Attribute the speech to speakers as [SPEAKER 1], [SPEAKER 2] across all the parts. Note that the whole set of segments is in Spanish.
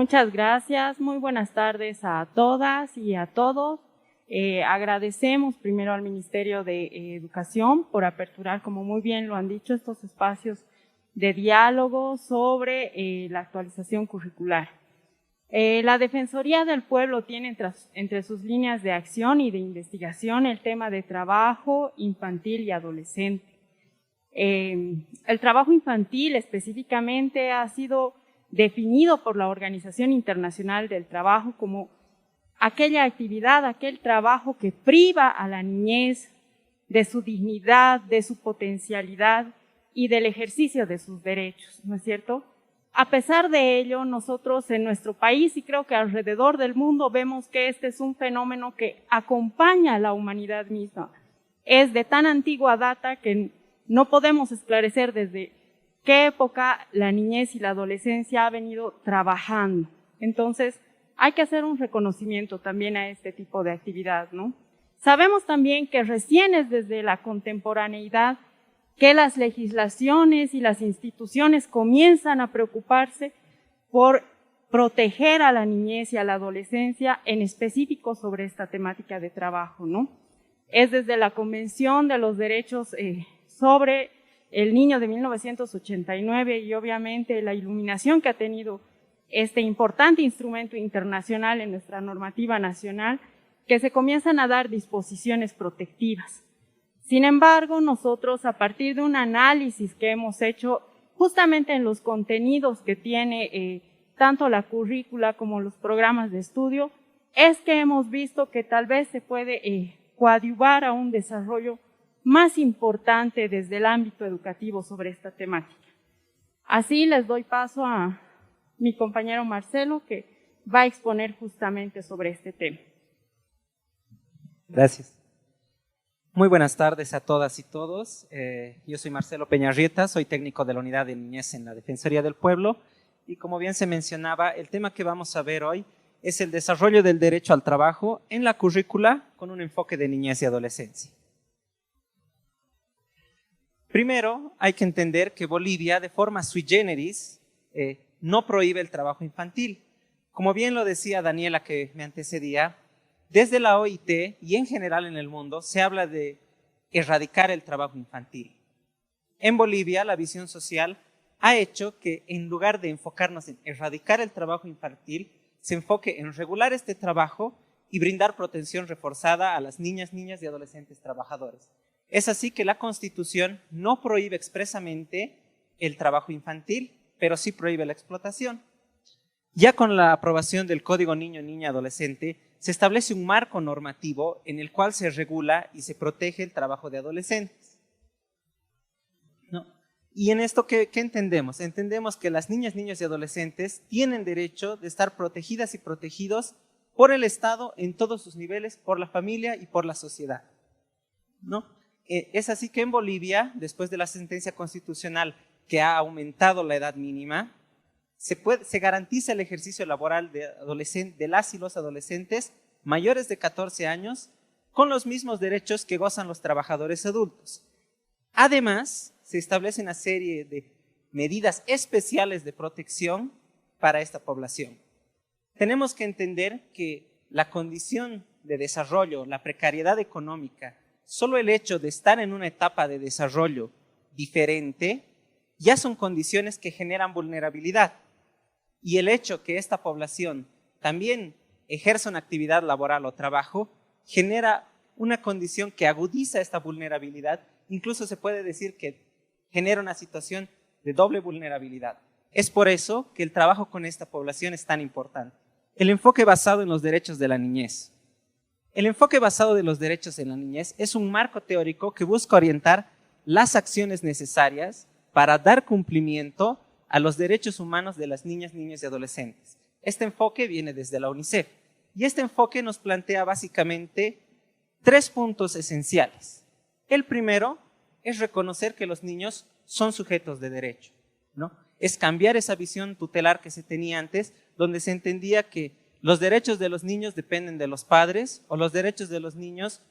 [SPEAKER 1] Muchas gracias, muy buenas tardes a todas y a todos. Agradecemos primero al Ministerio de Educación por aperturar, como muy bien lo han dicho, estos espacios de diálogo sobre la actualización curricular. La Defensoría del Pueblo tiene entre sus líneas de acción y de investigación el tema de trabajo infantil y adolescente. El trabajo infantil específicamente ha sido definido por la Organización Internacional del Trabajo como aquella actividad, aquel trabajo que priva a la niñez de su dignidad, de su potencialidad y del ejercicio de sus derechos, ¿no es cierto? A pesar de ello, nosotros en nuestro país y creo que alrededor del mundo vemos que este es un fenómeno que acompaña a la humanidad misma. Es de tan antigua data que no podemos esclarecer desde qué época la niñez y la adolescencia ha venido trabajando. Entonces, hay que hacer un reconocimiento también a este tipo de actividad, ¿no? Sabemos también que recién es desde la contemporaneidad que las legislaciones y las instituciones comienzan a preocuparse por proteger a la niñez y a la adolescencia, en específico sobre esta temática de trabajo, ¿no? Es desde la Convención de los Derechos sobre el Niño de 1989 y obviamente la iluminación que ha tenido este importante instrumento internacional en nuestra normativa nacional, que se comienzan a dar disposiciones protectivas. Sin embargo, nosotros, a partir de un análisis que hemos hecho justamente en los contenidos que tiene tanto la currícula como los programas de estudio, es que hemos visto que tal vez se puede coadyuvar a un desarrollo más importante desde el ámbito educativo sobre esta temática. Así les doy paso a mi compañero Marcelo, que va a exponer justamente sobre este tema.
[SPEAKER 2] Gracias. Muy buenas tardes a todas y todos. Yo soy Marcelo Peñarrieta, soy técnico de la Unidad de Niñez en la Defensoría del Pueblo y como bien se mencionaba, el tema que vamos a ver hoy es el desarrollo del derecho al trabajo en la currícula con un enfoque de niñez y adolescencia. Primero, hay que entender que Bolivia, de forma sui generis, no prohíbe el trabajo infantil. Como bien lo decía Daniela, que me antecedía, desde la OIT y en general en el mundo se habla de erradicar el trabajo infantil. En Bolivia, la visión social ha hecho que en lugar de enfocarnos en erradicar el trabajo infantil, se enfoque en regular este trabajo y brindar protección reforzada a las niñas y adolescentes trabajadores. Es así que la Constitución no prohíbe expresamente el trabajo infantil, pero sí prohíbe la explotación. Ya con la aprobación del Código Niño-Niña Adolescente, se establece un marco normativo en el cual se regula y se protege el trabajo de adolescentes. ¿No? Y en esto, ¿qué entendemos? Entendemos que las niñas y adolescentes tienen derecho de estar protegidas y protegidos por el Estado en todos sus niveles, por la familia y por la sociedad, ¿no? Es así que en Bolivia, después de la sentencia constitucional que ha aumentado la edad mínima, se garantiza el ejercicio laboral de las y los adolescentes mayores de 14 años con los mismos derechos que gozan los trabajadores adultos. Además, se establece una serie de medidas especiales de protección para esta población. Tenemos que entender que la condición de desarrollo, la precariedad económica, solo el hecho de estar en una etapa de desarrollo diferente ya son condiciones que generan vulnerabilidad. Y el hecho que esta población también ejerza una actividad laboral o trabajo genera una condición que agudiza esta vulnerabilidad. Incluso se puede decir que genera una situación de doble vulnerabilidad. Es por eso que el trabajo con esta población es tan importante. El enfoque basado en los derechos de la niñez. El enfoque basado de los derechos en la niñez es un marco teórico que busca orientar las acciones necesarias para dar cumplimiento a los derechos humanos de las niñas y adolescentes. Este enfoque viene desde la UNICEF y este enfoque nos plantea básicamente 3 puntos esenciales. El primero es reconocer que los niños son sujetos de derecho, ¿no? Es cambiar esa visión tutelar que se tenía antes, donde se entendía que los derechos de los niños dependen de los padres o los derechos de los niños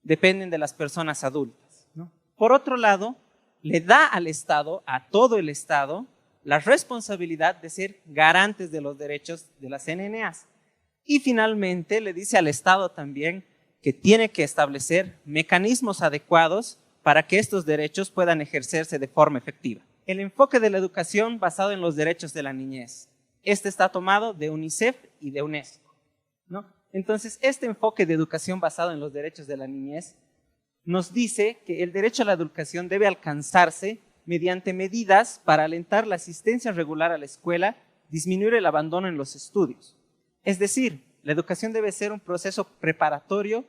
[SPEAKER 2] dependen de las personas adultas, ¿no? Por otro lado, le da al Estado, a todo el Estado, la responsabilidad de ser garantes de los derechos de las NNAs. Y finalmente le dice al Estado también que tiene que establecer mecanismos adecuados para que estos derechos puedan ejercerse de forma efectiva. El enfoque de la educación basado en los derechos de la niñez. Este está tomado de UNICEF y de UNESCO, ¿no? Entonces, este enfoque de educación basado en los derechos de la niñez nos dice que el derecho a la educación debe alcanzarse mediante medidas para alentar la asistencia regular a la escuela, disminuir el abandono en los estudios. Es decir, la educación debe ser un proceso preparatorio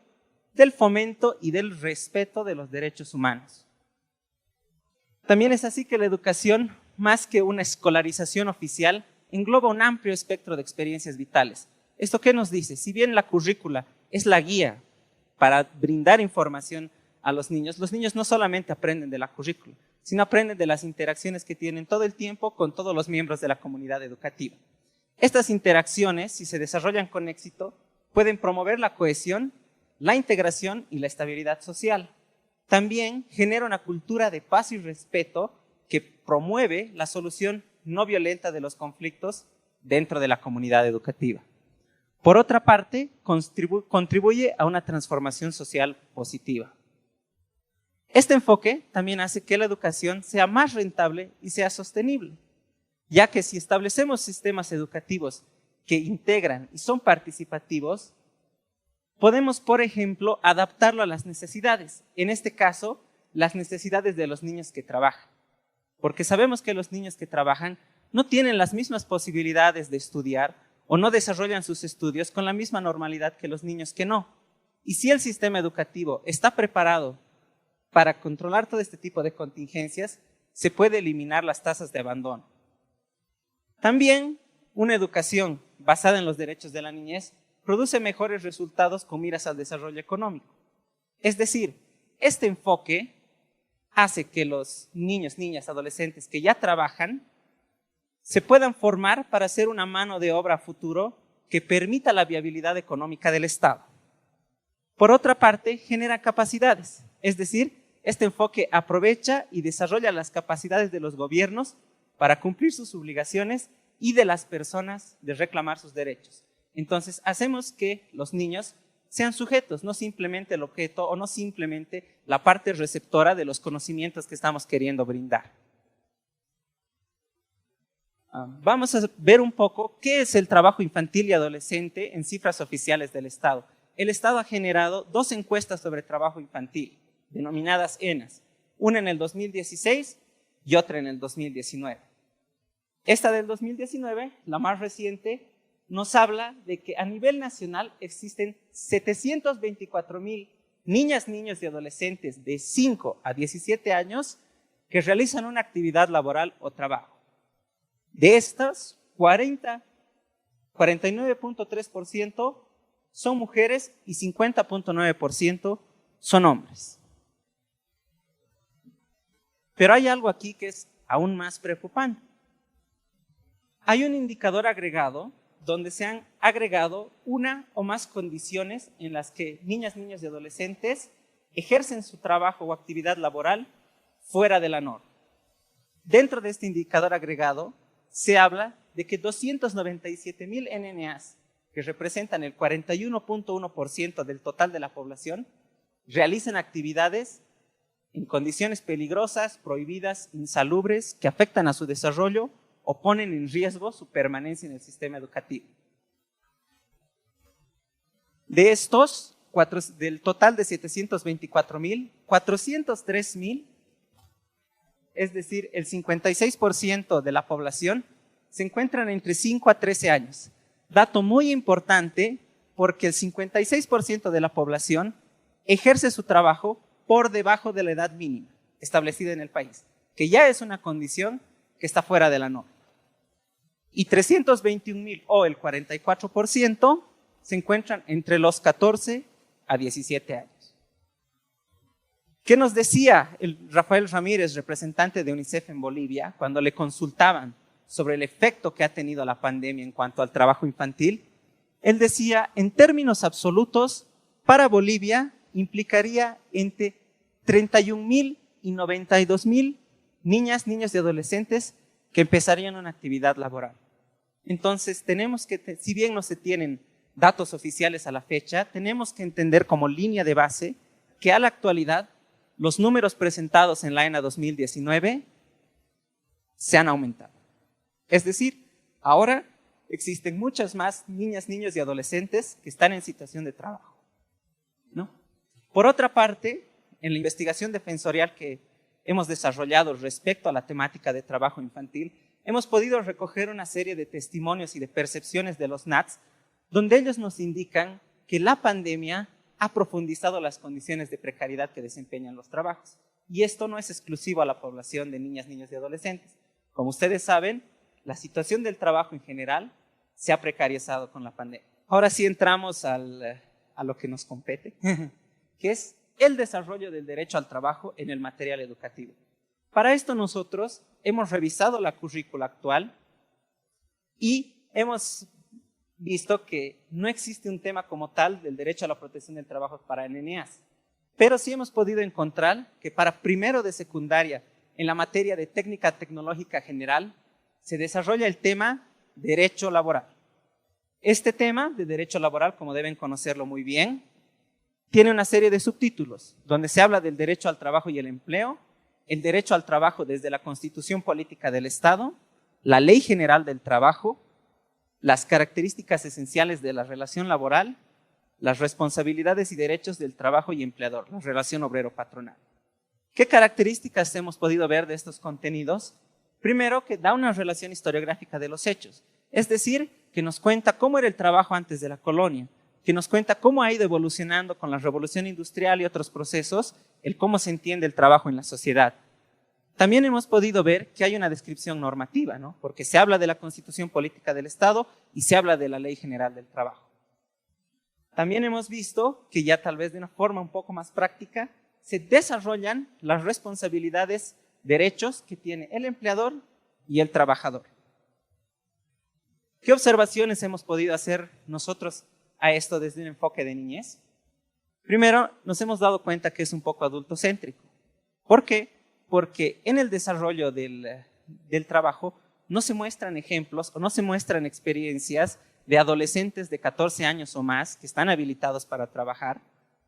[SPEAKER 2] del fomento y del respeto de los derechos humanos. También es así que la educación, más que una escolarización oficial, engloba un amplio espectro de experiencias vitales. ¿Esto qué nos dice? Si bien la currícula es la guía para brindar información a los niños no solamente aprenden de la currícula, sino aprenden de las interacciones que tienen todo el tiempo con todos los miembros de la comunidad educativa. Estas interacciones, si se desarrollan con éxito, pueden promover la cohesión, la integración y la estabilidad social. También genera una cultura de paz y respeto que promueve la solución no violenta de los conflictos dentro de la comunidad educativa. Por otra parte, contribuye a una transformación social positiva. Este enfoque también hace que la educación sea más rentable y sea sostenible, ya que si establecemos sistemas educativos que integran y son participativos, podemos, por ejemplo, adaptarlo a las necesidades. En este caso, las necesidades de los niños que trabajan. Porque sabemos que los niños que trabajan no tienen las mismas posibilidades de estudiar o no desarrollan sus estudios con la misma normalidad que los niños que no. Y si el sistema educativo está preparado para controlar todo este tipo de contingencias, se puede eliminar las tasas de abandono. También una educación basada en los derechos de la niñez produce mejores resultados con miras al desarrollo económico. Es decir, este enfoque hace que los niños, niñas, adolescentes que ya trabajan se puedan formar para ser una mano de obra a futuro que permita la viabilidad económica del Estado. Por otra parte, genera capacidades, es decir, este enfoque aprovecha y desarrolla las capacidades de los gobiernos para cumplir sus obligaciones y de las personas de reclamar sus derechos. Entonces, hacemos que los niños sean sujetos, no simplemente el objeto o no simplemente la parte receptora de los conocimientos que estamos queriendo brindar. Vamos a ver un poco qué es el trabajo infantil y adolescente en cifras oficiales del Estado. El Estado ha generado 2 encuestas sobre trabajo infantil, denominadas ENAS, una en el 2016 y otra en el 2019. Esta del 2019, la más reciente, nos habla de que a nivel nacional existen 724,000 niñas, niños y adolescentes de 5 a 17 años que realizan una actividad laboral o trabajo. De estas, 49.3% son mujeres y 50.9% son hombres. Pero hay algo aquí que es aún más preocupante. Hay un indicador agregado donde se han agregado una o más condiciones en las que niñas, niños y adolescentes ejercen su trabajo o actividad laboral fuera de la norma. Dentro de este indicador agregado se habla de que 297,000 NNAs, que representan el 41.1% del total de la población, realizan actividades en condiciones peligrosas, prohibidas, insalubres, que afectan a su desarrollo o ponen en riesgo su permanencia en el sistema educativo. De estos, del total de 724,000, 403,000, es decir, el 56% de la población, se encuentran entre 5 a 13 años. Dato muy importante porque el 56% de la población ejerce su trabajo por debajo de la edad mínima establecida en el país, que ya es una condición que está fuera de la norma. Y 321,000 o el 44% se encuentran entre los 14 a 17 años. ¿Qué nos decía Rafael Ramírez, representante de UNICEF en Bolivia, cuando le consultaban sobre el efecto que ha tenido la pandemia en cuanto al trabajo infantil? Él decía, en términos absolutos, para Bolivia implicaría entre 31,000 y 92,000 niñas, niños y adolescentes que empezarían una actividad laboral. Entonces, tenemos que, si bien no se tienen datos oficiales a la fecha, tenemos que entender como línea de base que a la actualidad los números presentados en la ENA 2019 se han aumentado. Es decir, ahora existen muchas más niñas, niños y adolescentes que están en situación de trabajo, ¿no? Por otra parte, en la investigación defensorial que hemos desarrollado respecto a la temática de trabajo infantil, hemos podido recoger una serie de testimonios y de percepciones de los NATS, donde ellos nos indican que la pandemia ha profundizado las condiciones de precariedad que desempeñan los trabajos. Y esto no es exclusivo a la población de niñas, niños y adolescentes. Como ustedes saben, la situación del trabajo en general se ha precarizado con la pandemia. Ahora sí entramos a lo que nos compete, que es el desarrollo del derecho al trabajo en el material educativo. Para esto nosotros hemos revisado la currícula actual y hemos visto que no existe un tema como tal del derecho a la protección del trabajo para NNAs, pero sí hemos podido encontrar que para primero de secundaria, en la materia de técnica tecnológica general, se desarrolla el tema derecho laboral. Este tema de derecho laboral, como deben conocerlo muy bien, tiene una serie de subtítulos, donde se habla del derecho al trabajo y el empleo, el derecho al trabajo desde la Constitución Política del Estado, la Ley General del Trabajo, las características esenciales de la relación laboral, las responsabilidades y derechos del trabajo y empleador, la relación obrero-patronal. ¿Qué características hemos podido ver de estos contenidos? Primero, que da una relación historiográfica de los hechos, es decir, que nos cuenta cómo era el trabajo antes de la colonia, que nos cuenta cómo ha ido evolucionando con la revolución industrial y otros procesos, el cómo se entiende el trabajo en la sociedad. También hemos podido ver que hay una descripción normativa, ¿no? Porque se habla de la Constitución Política del Estado y se habla de la Ley General del Trabajo. También hemos visto que ya tal vez de una forma un poco más práctica se desarrollan las responsabilidades, derechos que tiene el empleador y el trabajador. ¿Qué observaciones hemos podido hacer nosotros a esto desde un enfoque de niñez? Primero, nos hemos dado cuenta que es un poco adultocéntrico. ¿Por qué? Porque en el desarrollo del trabajo no se muestran ejemplos o no se muestran experiencias de adolescentes de 14 años o más que están habilitados para trabajar,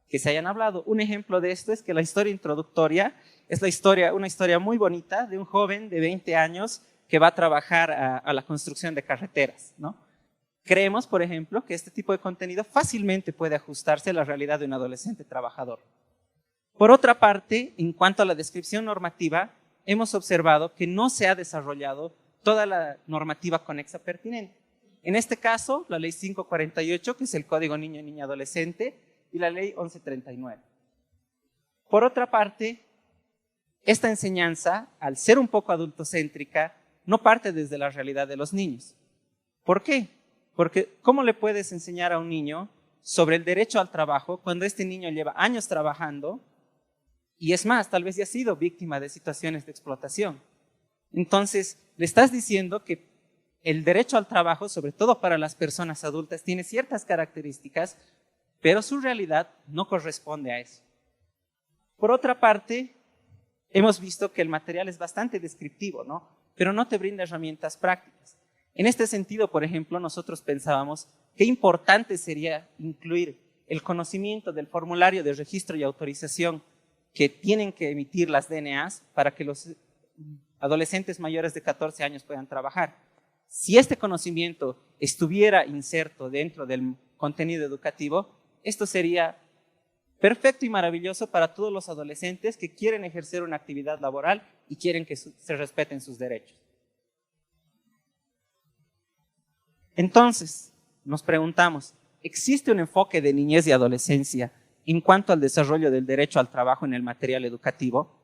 [SPEAKER 2] que se hayan hablado. Un ejemplo de esto es que la historia introductoria es una historia muy bonita de un joven de 20 años que va a trabajar a la construcción de carreteras, ¿no? Creemos, por ejemplo, que este tipo de contenido fácilmente puede ajustarse a la realidad de un adolescente trabajador. Por otra parte, en cuanto a la descripción normativa, hemos observado que no se ha desarrollado toda la normativa conexa pertinente. En este caso, la Ley 548, que es el Código Niño y Niña Adolescente, y la Ley 1139. Por otra parte, esta enseñanza, al ser un poco adultocéntrica, no parte desde la realidad de los niños. ¿Por qué? Porque ¿cómo le puedes enseñar a un niño sobre el derecho al trabajo cuando este niño lleva años trabajando y es más, tal vez ya ha sido víctima de situaciones de explotación? Entonces, le estás diciendo que el derecho al trabajo, sobre todo para las personas adultas, tiene ciertas características, pero su realidad no corresponde a eso. Por otra parte, hemos visto que el material es bastante descriptivo, ¿no? Pero no te brinda herramientas prácticas. En este sentido, por ejemplo, nosotros pensábamos qué importante sería incluir el conocimiento del formulario de registro y autorización que tienen que emitir las DNAs para que los adolescentes mayores de 14 años puedan trabajar. Si este conocimiento estuviera inserto dentro del contenido educativo, esto sería perfecto y maravilloso para todos los adolescentes que quieren ejercer una actividad laboral y quieren que se respeten sus derechos. Entonces, nos preguntamos, ¿existe un enfoque de niñez y adolescencia en cuanto al desarrollo del derecho al trabajo en el material educativo?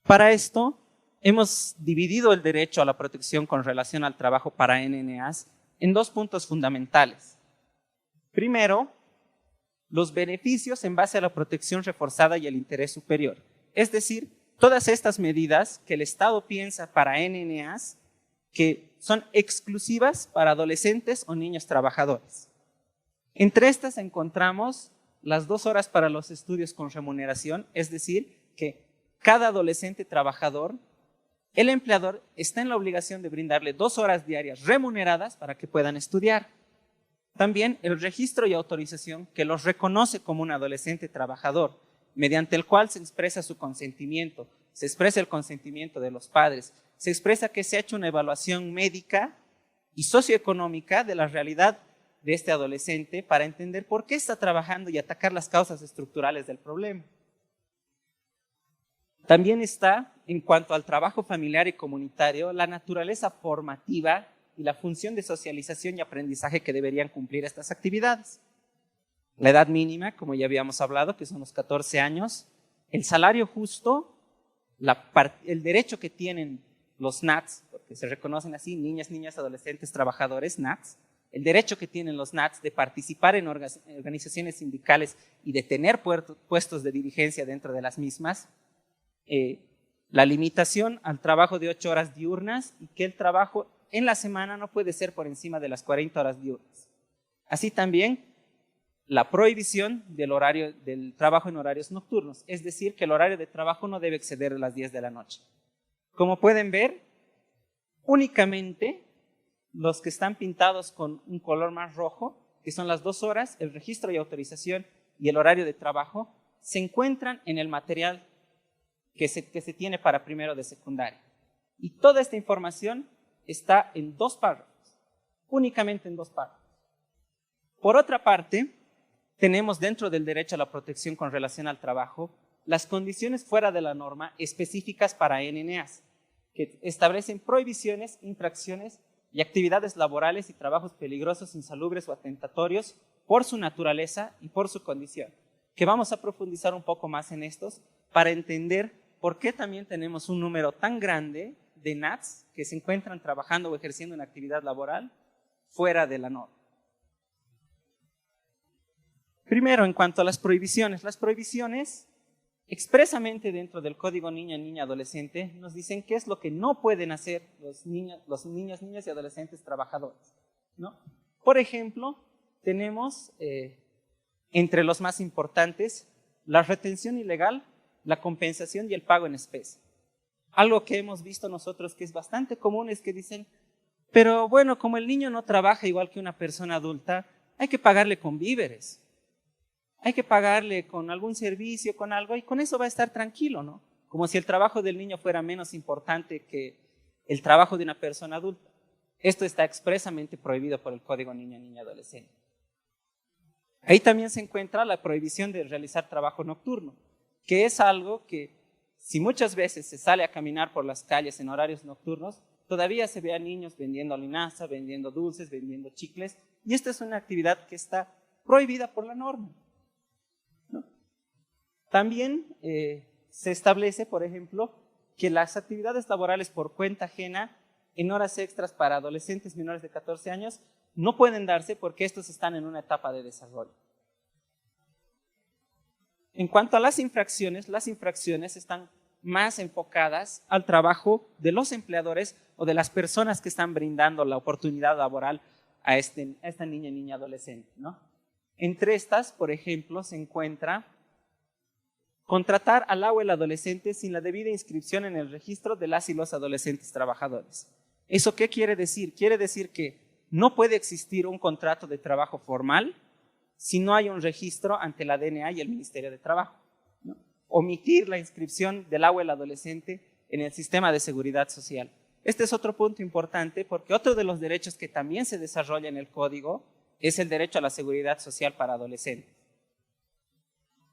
[SPEAKER 2] Para esto, hemos dividido el derecho a la protección con relación al trabajo para NNAs en dos puntos fundamentales. Primero, los beneficios en base a la protección reforzada y el interés superior. Es decir, todas estas medidas que el Estado piensa para NNAs que son exclusivas para adolescentes o niños trabajadores. Entre estas encontramos las 2 horas para los estudios con remuneración, es decir, que cada adolescente trabajador el empleador está en la obligación de brindarle 2 horas diarias remuneradas para que puedan estudiar. También el registro y autorización que los reconoce como un adolescente trabajador, mediante el cual se expresa su consentimiento, se expresa el consentimiento de los padres, se expresa que se ha hecho una evaluación médica y socioeconómica de la realidad de este adolescente para entender por qué está trabajando y atacar las causas estructurales del problema. También está, en cuanto al trabajo familiar y comunitario, la naturaleza formativa y la función de socialización y aprendizaje que deberían cumplir estas actividades. La edad mínima, como ya habíamos hablado, que son los 14 años, el salario justo, el derecho que tienen los NATS, porque se reconocen así, niñas, adolescentes, trabajadores, NATS, el derecho que tienen los NATS de participar en organizaciones sindicales y de tener puestos de dirigencia dentro de las mismas, la limitación al trabajo de 8 horas diurnas y que el trabajo en la semana no puede ser por encima de las 40 horas diurnas. Así también la prohibición del trabajo en horarios nocturnos, es decir, que el horario de trabajo no debe exceder las 10 de la noche. Como pueden ver, únicamente los que están pintados con un color más rojo, que son las 2 horas, el registro y autorización y el horario de trabajo, se encuentran en el material que se tiene para primero de secundaria. Y toda esta información está en 2 párrafos, únicamente en 2 párrafos. Por otra parte, tenemos dentro del derecho a la protección con relación al trabajo las condiciones fuera de la norma específicas para NNAs, que establecen prohibiciones, infracciones y actividades laborales y trabajos peligrosos, insalubres o atentatorios por su naturaleza y por su condición, que vamos a profundizar un poco más en estos para entender por qué también tenemos un número tan grande de NATS que se encuentran trabajando o ejerciendo una actividad laboral fuera de la norma. Primero, en cuanto a las prohibiciones expresamente dentro del Código Niña, Adolescente nos dicen qué es lo que no pueden hacer los niños, niñas y adolescentes trabajadores, ¿no? Por ejemplo, tenemos entre los más importantes la retención ilegal, la compensación y el pago en especie. Algo que hemos visto nosotros que es bastante común es que dicen, pero bueno, como el niño no trabaja igual que una persona adulta, hay que pagarle con víveres. Hay que pagarle con algún servicio, con algo, y con eso va a estar tranquilo, ¿no? Como si el trabajo del niño fuera menos importante que el trabajo de una persona adulta. Esto está expresamente prohibido por el Código Niña, Adolescente. Ahí también se encuentra la prohibición de realizar trabajo nocturno, que es algo que si muchas veces se sale a caminar por las calles en horarios nocturnos, todavía se ve a niños vendiendo linaza, vendiendo dulces, vendiendo chicles, y esta es una actividad que está prohibida por la norma. También se establece, por ejemplo, que las actividades laborales por cuenta ajena en horas extras para adolescentes menores de 14 años no pueden darse porque estos están en una etapa de desarrollo. En cuanto a las infracciones están más enfocadas al trabajo de los empleadores o de las personas que están brindando la oportunidad laboral a esta niña adolescente, ¿no? Entre estas, por ejemplo, se encuentra contratar al o el adolescente sin la debida inscripción en el registro de las y los adolescentes trabajadores. ¿Eso qué quiere decir? Quiere decir que no puede existir un contrato de trabajo formal si no hay un registro ante la DNA y el Ministerio de Trabajo, ¿no? Omitir la inscripción del o el adolescente en el sistema de seguridad social. Este es otro punto importante porque otro de los derechos que también se desarrolla en el Código es el derecho a la seguridad social para adolescentes.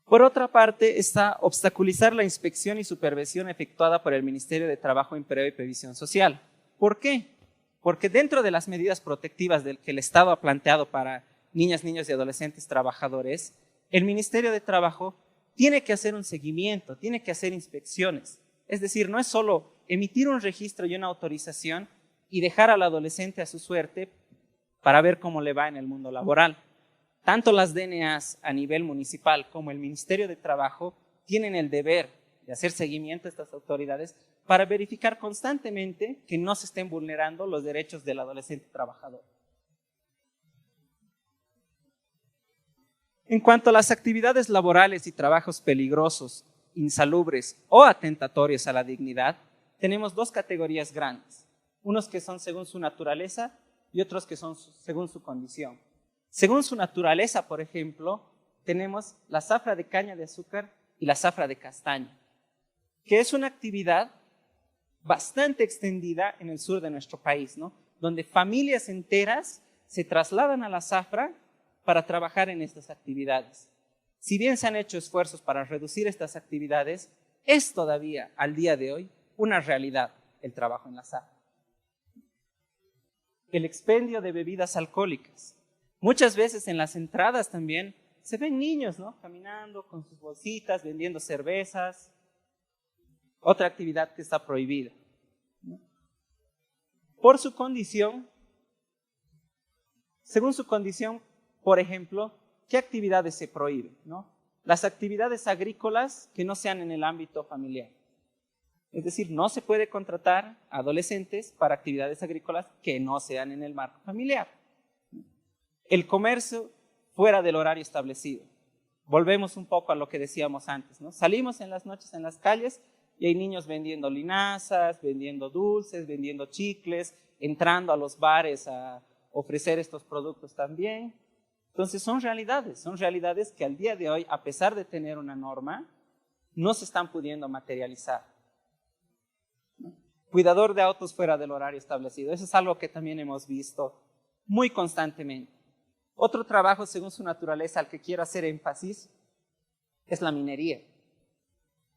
[SPEAKER 2] Por otra parte, está obstaculizar la inspección y supervisión efectuada por el Ministerio de Trabajo, Empleo y Previsión Social. ¿Por qué? Porque dentro de las medidas protectivas que el Estado ha planteado para niñas, niños y adolescentes trabajadores, el Ministerio de Trabajo tiene que hacer un seguimiento, tiene que hacer inspecciones. Es decir, no es solo emitir un registro y una autorización y dejar al adolescente a su suerte para ver cómo le va en el mundo laboral. Tanto las DNAs a nivel municipal como el Ministerio de Trabajo tienen el deber de hacer seguimiento a estas autoridades para verificar constantemente que no se estén vulnerando los derechos del adolescente trabajador. En cuanto a las actividades laborales y trabajos peligrosos, insalubres o atentatorios a la dignidad, tenemos dos categorías grandes, unos que son según su naturaleza y otros que son según su condición. Según su naturaleza, por ejemplo, tenemos la zafra de caña de azúcar y la zafra de castaña, que es una actividad bastante extendida en el sur de nuestro país, ¿no? Donde familias enteras se trasladan a la zafra para trabajar en estas actividades. Si bien se han hecho esfuerzos para reducir estas actividades, es todavía, al día de hoy, una realidad el trabajo en la zafra. El expendio de bebidas alcohólicas. Muchas veces en las entradas también se ven niños, ¿no? Caminando con sus bolsitas, vendiendo cervezas. Otra actividad que está prohibida, ¿no? Por su condición, según su condición, por ejemplo, ¿qué actividades se prohíben, ¿no? Las actividades agrícolas que no sean en el ámbito familiar. Es decir, no se puede contratar a adolescentes para actividades agrícolas que no sean en el marco familiar. El comercio fuera del horario establecido. Volvemos un poco a lo que decíamos antes, ¿no? Salimos en las noches en las calles y hay niños vendiendo linazas, vendiendo dulces, vendiendo chicles, entrando a los bares a ofrecer estos productos también. Entonces son realidades que al día de hoy, a pesar de tener una norma, no se están pudiendo materializar. ¿No? Cuidador de autos fuera del horario establecido, eso es algo que también hemos visto muy constantemente. Otro trabajo, según su naturaleza, al que quiero hacer énfasis, es la minería.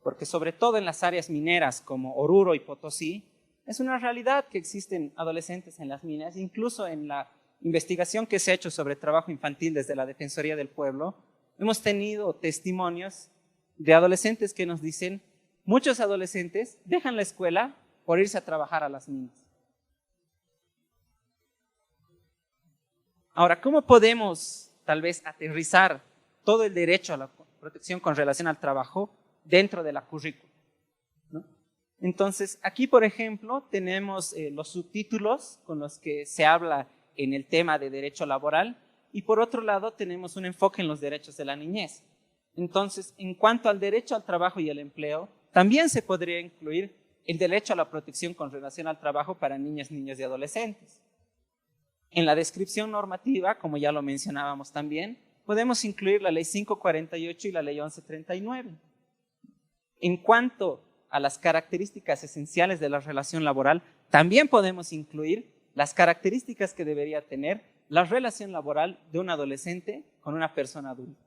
[SPEAKER 2] Porque sobre todo en las áreas mineras como Oruro y Potosí, es una realidad que existen adolescentes en las minas. Incluso en la investigación que se ha hecho sobre trabajo infantil desde la Defensoría del Pueblo, hemos tenido testimonios de adolescentes que nos dicen, muchos adolescentes dejan la escuela por irse a trabajar a las minas. Ahora, ¿cómo podemos tal vez aterrizar todo el derecho a la protección con relación al trabajo dentro de la currícula, ¿no? Entonces, aquí, por ejemplo, tenemos los subtítulos con los que se habla en el tema de derecho laboral y por otro lado tenemos un enfoque en los derechos de la niñez. Entonces, en cuanto al derecho al trabajo y al empleo, también se podría incluir el derecho a la protección con relación al trabajo para niñas, niños y adolescentes. En la descripción normativa, como ya lo mencionábamos también, podemos incluir la Ley 548 y la Ley 1139. En cuanto a las características esenciales de la relación laboral, también podemos incluir las características que debería tener la relación laboral de un adolescente con una persona adulta.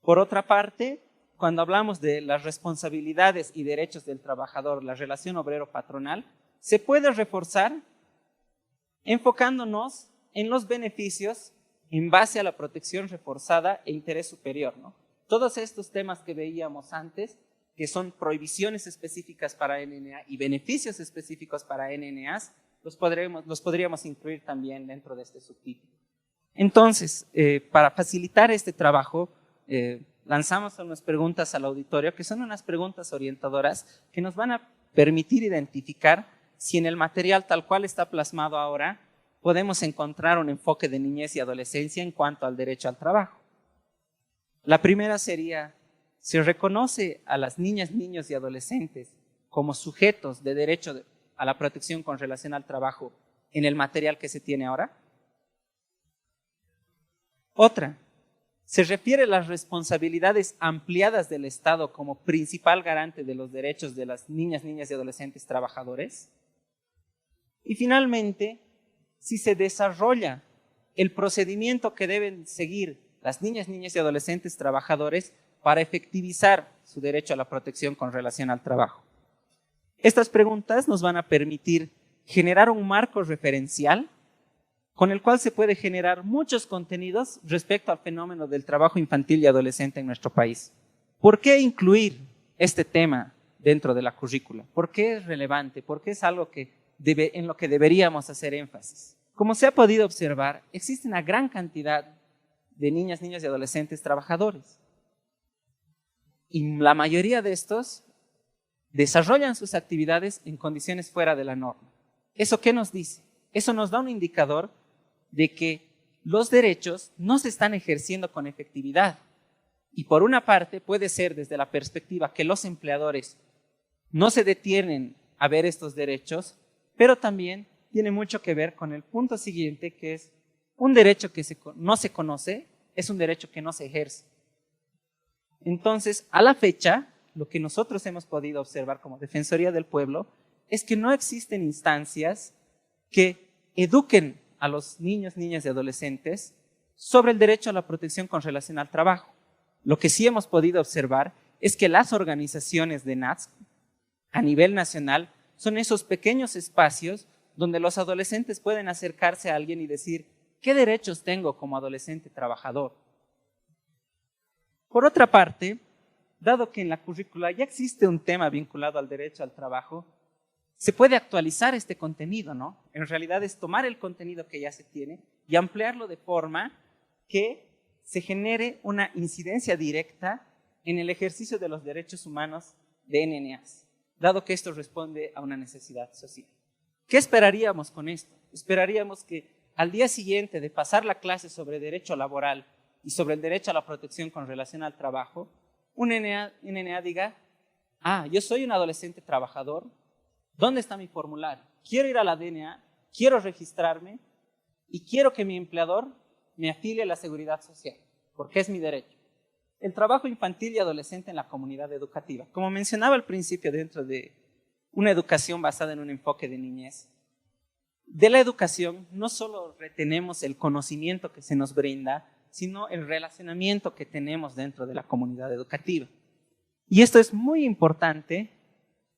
[SPEAKER 2] Por otra parte, cuando hablamos de las responsabilidades y derechos del trabajador, la relación obrero-patronal, se puede reforzar enfocándonos en los beneficios en base a la protección reforzada e interés superior, ¿no? Todos estos temas que veíamos antes, que son prohibiciones específicas para NNA y beneficios específicos para NNAs, los podríamos incluir también dentro de este subtítulo. Entonces, para facilitar este trabajo, lanzamos unas preguntas al auditorio, que son unas preguntas orientadoras que nos van a permitir identificar si en el material tal cual está plasmado ahora podemos encontrar un enfoque de niñez y adolescencia en cuanto al derecho al trabajo. La primera sería, ¿se reconoce a las niñas, niños y adolescentes como sujetos de derecho a la protección con relación al trabajo en el material que se tiene ahora? Otra, ¿se refiere a las responsabilidades ampliadas del Estado como principal garante de los derechos de las niñas, niñas y adolescentes trabajadores? Y finalmente, si se desarrolla el procedimiento que deben seguir las niñas, niñas y adolescentes trabajadores para efectivizar su derecho a la protección con relación al trabajo. Estas preguntas nos van a permitir generar un marco referencial con el cual se puede generar muchos contenidos respecto al fenómeno del trabajo infantil y adolescente en nuestro país. ¿Por qué incluir este tema dentro de la currícula? ¿Por qué es relevante? ¿Por qué es algo en lo que deberíamos hacer énfasis? Como se ha podido observar, existe una gran cantidad de niñas, niños y adolescentes trabajadores. Y la mayoría de estos desarrollan sus actividades en condiciones fuera de la norma. ¿Eso qué nos dice? Eso nos da un indicador de que los derechos no se están ejerciendo con efectividad. Y por una parte puede ser desde la perspectiva que los empleadores no se detienen a ver estos derechos, pero también tiene mucho que ver con el punto siguiente, que es un derecho que no se conoce, es un derecho que no se ejerce. Entonces, a la fecha, lo que nosotros hemos podido observar como Defensoría del Pueblo es que no existen instancias que eduquen a los niños, niñas y adolescentes sobre el derecho a la protección con relación al trabajo. Lo que sí hemos podido observar es que las organizaciones de NATS a nivel nacional son esos pequeños espacios donde los adolescentes pueden acercarse a alguien y decir, ¿qué derechos tengo como adolescente trabajador? Por otra parte, dado que en la currícula ya existe un tema vinculado al derecho al trabajo, se puede actualizar este contenido, ¿no? En realidad es tomar el contenido que ya se tiene y ampliarlo de forma que se genere una incidencia directa en el ejercicio de los derechos humanos de NNAs, dado que esto responde a una necesidad social. ¿Qué esperaríamos con esto? Esperaríamos que al día siguiente de pasar la clase sobre derecho laboral y sobre el derecho a la protección con relación al trabajo, un NNA diga, yo soy un adolescente trabajador, ¿dónde está mi formulario? Quiero ir a la DNA, quiero registrarme y quiero que mi empleador me afilie a la seguridad social, porque es mi derecho. El trabajo infantil y adolescente en la comunidad educativa. Como mencionaba al principio, dentro de una educación basada en un enfoque de niñez, de la educación no solo retenemos el conocimiento que se nos brinda, sino el relacionamiento que tenemos dentro de la comunidad educativa. Y esto es muy importante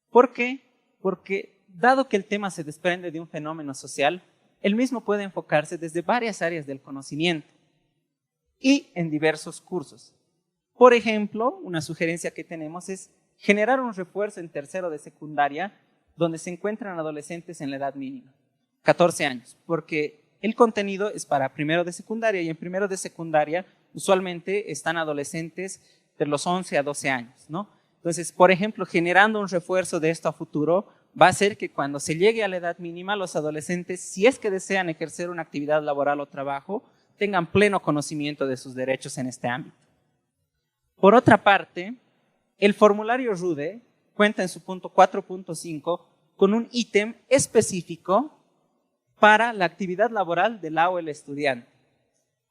[SPEAKER 2] porque dado que el tema se desprende de un fenómeno social, el mismo puede enfocarse desde varias áreas del conocimiento y en diversos cursos. Por ejemplo, una sugerencia que tenemos es generar un refuerzo en tercero de secundaria donde se encuentran adolescentes en la edad mínima, 14 años, porque el contenido es para primero de secundaria y en primero de secundaria usualmente están adolescentes de los 11 a 12 años, ¿no? Entonces, por ejemplo, generando un refuerzo de esto a futuro va a hacer que cuando se llegue a la edad mínima, los adolescentes, si es que desean ejercer una actividad laboral o trabajo, tengan pleno conocimiento de sus derechos en este ámbito. Por otra parte, el formulario RUDE cuenta en su punto 4.5 con un ítem específico para la actividad laboral del la o el estudiante.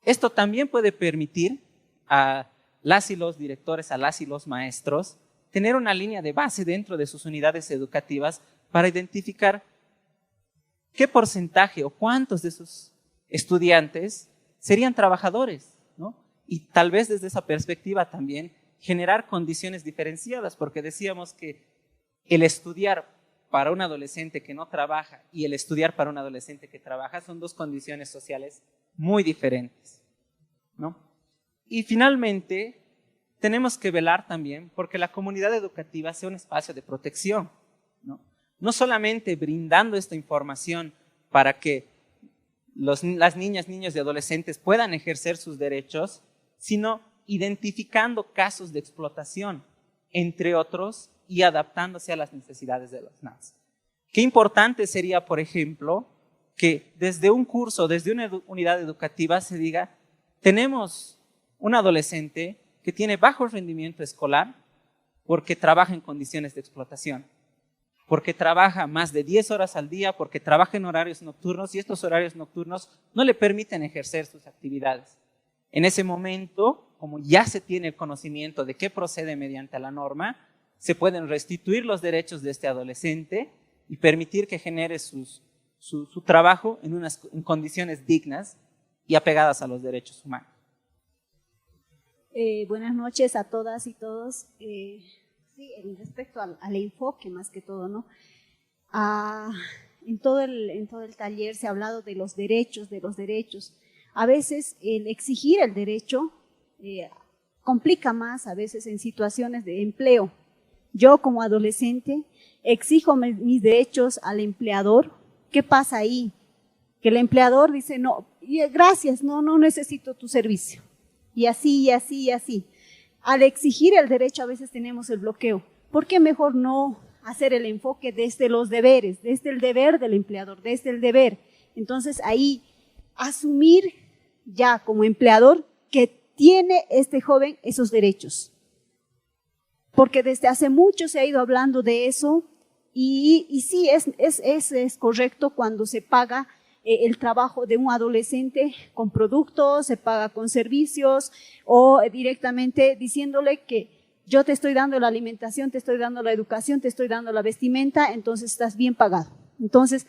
[SPEAKER 2] Esto también puede permitir a las y los directores, a las y los maestros, tener una línea de base dentro de sus unidades educativas para identificar qué porcentaje o cuántos de sus estudiantes serían trabajadores, ¿no? Y tal vez desde esa perspectiva también generar condiciones diferenciadas, porque decíamos que el estudiar para un adolescente que no trabaja y el estudiar para un adolescente que trabaja son dos condiciones sociales muy diferentes, ¿no? Y finalmente, tenemos que velar también porque la comunidad educativa sea un espacio de protección, ¿no? No solamente brindando esta información para que las niñas, niños y adolescentes puedan ejercer sus derechos, sino identificando casos de explotación, entre otros, y adaptándose a las necesidades de los NATS. Qué importante sería, por ejemplo, que desde un curso, desde una unidad educativa se diga, tenemos un adolescente que tiene bajo rendimiento escolar porque trabaja en condiciones de explotación, porque trabaja más de 10 horas al día, porque trabaja en horarios nocturnos y estos horarios nocturnos no le permiten ejercer sus actividades. En ese momento, como ya se tiene el conocimiento de qué procede mediante la norma, se pueden restituir los derechos de este adolescente y permitir que genere su trabajo en condiciones dignas y apegadas a los derechos humanos.
[SPEAKER 3] Buenas noches a todas y todos. Sí, respecto al enfoque más que todo, ¿no? En todo el taller se ha hablado de los derechos, A veces el exigir el derecho complica más a veces en situaciones de empleo. Yo como adolescente exijo mis derechos al empleador. ¿Qué pasa ahí? Que el empleador dice, no, gracias, no necesito tu servicio. Y así, y así, y así. Al exigir el derecho a veces tenemos el bloqueo. ¿Por qué mejor no hacer el enfoque desde los deberes, desde el deber del empleador, desde el deber? Entonces ahí asumir ya como empleador que tiene este joven esos derechos. Porque desde hace mucho se ha ido hablando de eso Y sí, es correcto cuando se paga el trabajo de un adolescente con productos, se paga con servicios o directamente diciéndole que yo te estoy dando la alimentación, te estoy dando la educación, te estoy dando la vestimenta, entonces estás bien pagado. Entonces,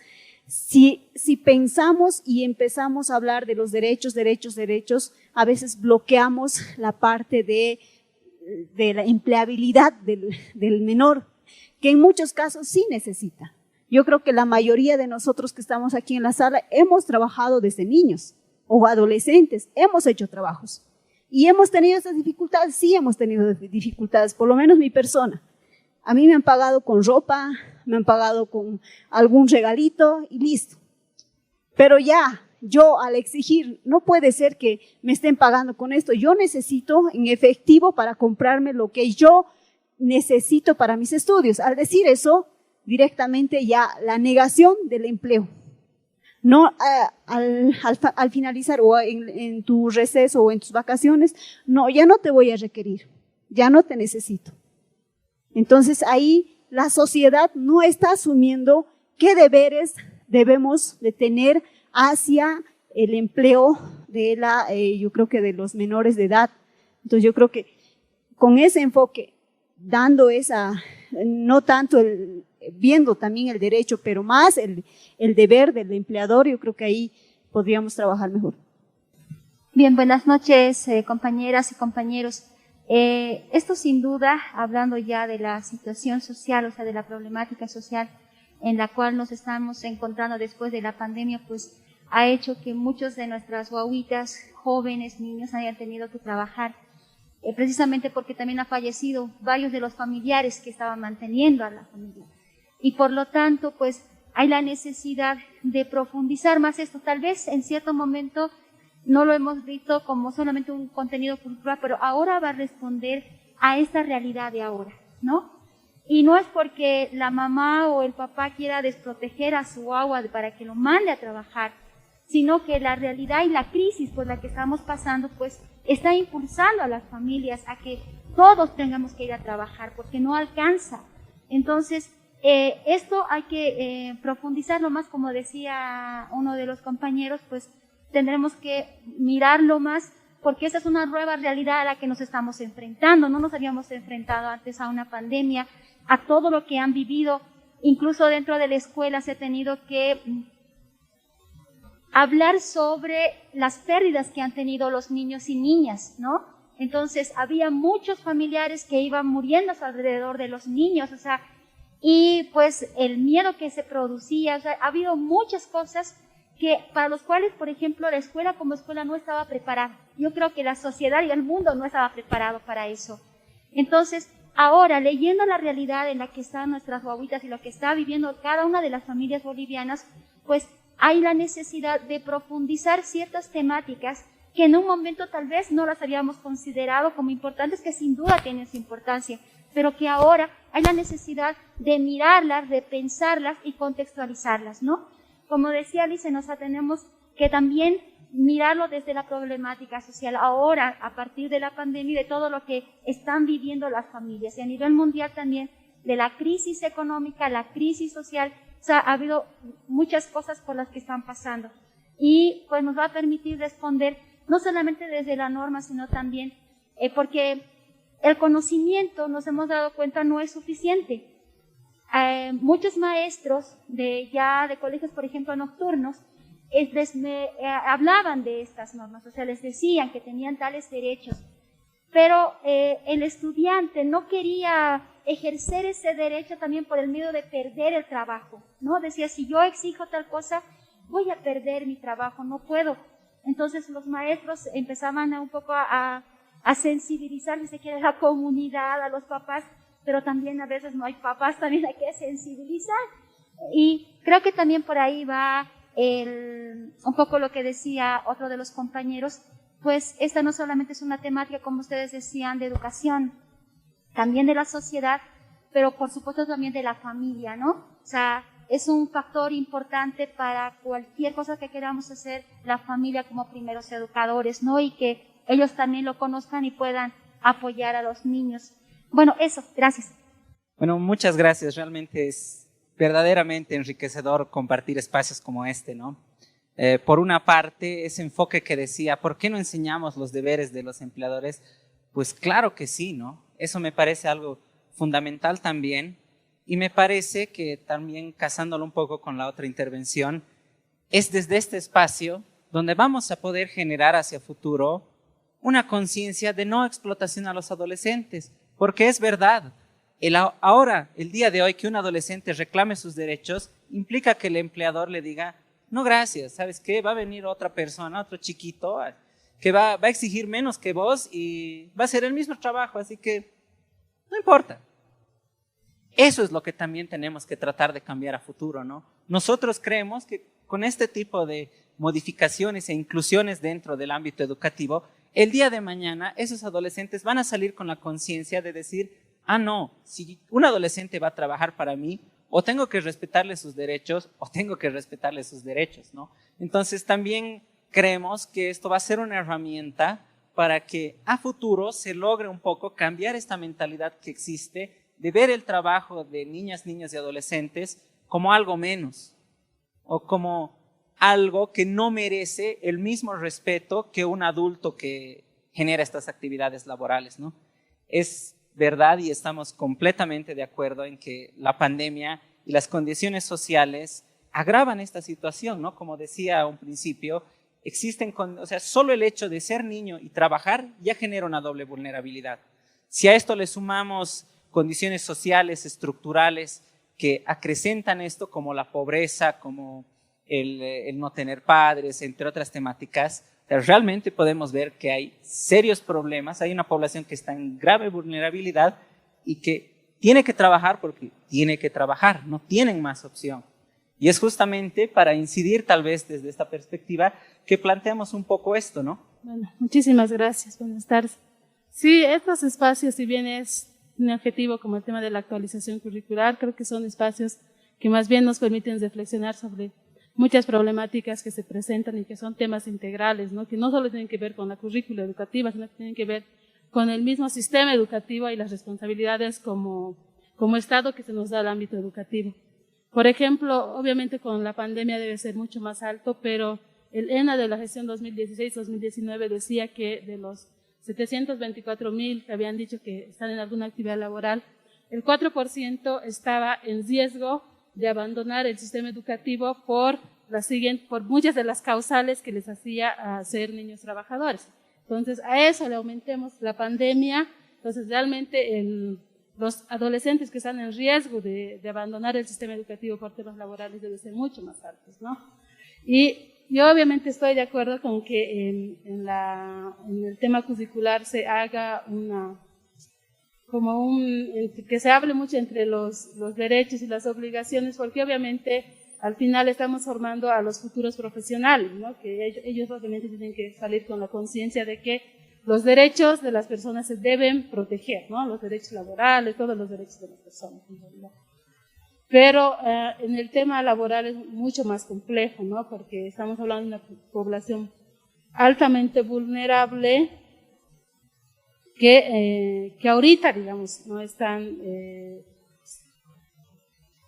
[SPEAKER 3] si pensamos y empezamos a hablar de los derechos, a veces bloqueamos la parte de la empleabilidad del menor, que en muchos casos sí necesita. Yo creo que la mayoría de nosotros que estamos aquí en la sala hemos trabajado desde niños o adolescentes, hemos hecho trabajos. ¿Y hemos tenido esas dificultades? Sí, hemos tenido dificultades, por lo menos mi persona. A mí me han pagado con ropa, me han pagado con algún regalito y listo. Pero ya, yo al exigir, no puede ser que me estén pagando con esto. Yo necesito en efectivo para comprarme lo que yo necesito para mis estudios. Al decir eso, directamente ya la negación del empleo. No al finalizar o en tu receso o en tus vacaciones, no, ya no te voy a requerir, ya no te necesito. Entonces ahí la sociedad no está asumiendo qué deberes debemos de tener hacia el empleo de yo creo que de los menores de edad. Entonces yo creo que con ese enfoque, dando no tanto viendo también el derecho, pero más el deber del empleador, yo creo que ahí podríamos trabajar mejor.
[SPEAKER 4] Bien, buenas noches, compañeras y compañeros. Esto sin duda, hablando ya de la situación social, o sea, de la problemática social en la cual nos estamos encontrando después de la pandemia, pues ha hecho que muchos de nuestras guaguitas, jóvenes, niños, hayan tenido que trabajar, precisamente porque también ha fallecido varios de los familiares que estaban manteniendo a la familia. Y por lo tanto, pues hay la necesidad de profundizar más esto. Tal vez en cierto momento no lo hemos visto como solamente un contenido cultural, pero ahora va a responder a esta realidad de ahora, ¿no? Y no es porque la mamá o el papá quiera desproteger a su agua para que lo mande a trabajar, sino que la realidad y la crisis por la que estamos pasando, pues está impulsando a las familias a que todos tengamos que ir a trabajar, porque no alcanza. Entonces, esto hay que profundizarlo más, como decía uno de los compañeros, pues tendremos que mirarlo más, porque esa es una nueva realidad a la que nos estamos enfrentando. No nos habíamos enfrentado antes a una pandemia, a todo lo que han vivido. Incluso dentro de la escuela se ha tenido que hablar sobre las pérdidas que han tenido los niños y niñas, ¿no? Entonces, había muchos familiares que iban muriendo alrededor de los niños, o sea, y pues el miedo que se producía, o sea, ha habido muchas cosas que para los cuales, por ejemplo, la escuela como escuela no estaba preparada. Yo creo que la sociedad y el mundo no estaba preparado para eso. Entonces, ahora, leyendo la realidad en la que están nuestras guaguitas y lo que está viviendo cada una de las familias bolivianas, pues hay la necesidad de profundizar ciertas temáticas que en un momento tal vez no las habíamos considerado como importantes, que sin duda tienen su importancia, pero que ahora hay la necesidad de mirarlas, de pensarlas y contextualizarlas, ¿no? Como decía Alice, tenemos que también mirarlo desde la problemática social ahora, a partir de la pandemia y de todo lo que están viviendo las familias, y a nivel mundial también de la crisis económica, la crisis social. O sea, ha habido muchas cosas por las que están pasando, y pues nos va a permitir responder no solamente desde la norma, sino también porque el conocimiento, nos hemos dado cuenta, no es suficiente. Muchos maestros de colegios, por ejemplo, nocturnos, hablaban de estas normas, o sea, les decían que tenían tales derechos, pero el estudiante no quería ejercer ese derecho también por el miedo de perder el trabajo, ¿no? Decía, si yo exijo tal cosa, voy a perder mi trabajo, no puedo. Entonces los maestros empezaban un poco a sensibilizar, si se quiere, a la comunidad, a los papás, pero también a veces no hay papás, también hay que sensibilizar. Y creo que también por ahí va un poco lo que decía otro de los compañeros, pues esta no solamente es una temática, como ustedes decían, de educación, también de la sociedad, pero por supuesto también de la familia, ¿no? O sea, es un factor importante para cualquier cosa que queramos hacer, la familia como primeros educadores, ¿no? Y que ellos también lo conozcan y puedan apoyar a los niños. Bueno, eso, gracias.
[SPEAKER 2] Bueno, muchas gracias. Realmente es verdaderamente enriquecedor compartir espacios como este, ¿no? Por una parte, ese enfoque que decía, ¿por qué no enseñamos los deberes de los empleadores? Pues claro que sí, ¿no? Eso me parece algo fundamental también, y me parece que también casándolo un poco con la otra intervención, es desde este espacio donde vamos a poder generar hacia futuro una conciencia de no explotación a los adolescentes, porque es verdad, el día de hoy que un adolescente reclame sus derechos implica que el empleador le diga, no gracias, ¿sabes qué? Va a venir otra persona, otro chiquito, que va a exigir menos que vos y va a hacer el mismo trabajo, así que no importa. Eso es lo que también tenemos que tratar de cambiar a futuro, ¿no? Nosotros creemos que con este tipo de modificaciones e inclusiones dentro del ámbito educativo, el día de mañana esos adolescentes van a salir con la conciencia de decir, ah, no, si un adolescente va a trabajar para mí, o tengo que respetarle sus derechos, o tengo que respetarle sus derechos, ¿no? Entonces también creemos que esto va a ser una herramienta para que a futuro se logre un poco cambiar esta mentalidad que existe de ver el trabajo de niñas, niños y adolescentes como algo menos, o como algo que no merece el mismo respeto que un adulto que genera estas actividades laborales, ¿no? Es verdad y estamos completamente de acuerdo en que la pandemia y las condiciones sociales agravan esta situación, ¿no? Como decía a un principio, solo el hecho de ser niño y trabajar ya genera una doble vulnerabilidad. Si a esto le sumamos condiciones sociales, estructurales, que acrecentan esto, como la pobreza, como el no tener padres, entre otras temáticas, realmente podemos ver que hay serios problemas, hay una población que está en grave vulnerabilidad y que tiene que trabajar porque tiene que trabajar, no tienen más opción. Y es justamente para incidir tal vez desde esta perspectiva que planteamos un poco esto, ¿no?
[SPEAKER 5] Bueno, muchísimas gracias, buenas tardes. Sí, estos espacios, si bien es un objetivo como el tema de la actualización curricular, creo que son espacios que más bien nos permiten reflexionar sobre muchas problemáticas que se presentan y que son temas integrales, ¿no? Que no solo tienen que ver con la currícula educativa, sino que tienen que ver con el mismo sistema educativo y las responsabilidades como Estado que se nos da al ámbito educativo. Por ejemplo, obviamente con la pandemia debe ser mucho más alto, pero el ENA de la gestión 2016-2019 decía que de los 724,000 que habían dicho que están en alguna actividad laboral, el 4% estaba en riesgo de abandonar el sistema educativo por muchas de las causales que les hacía ser niños trabajadores. Entonces, a eso le aumentemos la pandemia, entonces realmente los adolescentes que están en riesgo de abandonar el sistema educativo por temas laborales deben ser mucho más altos, ¿no? Y yo obviamente estoy de acuerdo con que en el tema curricular se haga que se hable mucho entre los derechos y las obligaciones, porque obviamente al final estamos formando a los futuros profesionales, ¿no? Que ellos obviamente tienen que salir con la conciencia de que los derechos de las personas se deben proteger, ¿no? Los derechos laborales, todos los derechos de las personas, en realidad. Pero en el tema laboral es mucho más complejo, ¿no? Porque estamos hablando de una población altamente vulnerable que ahorita, digamos, no están,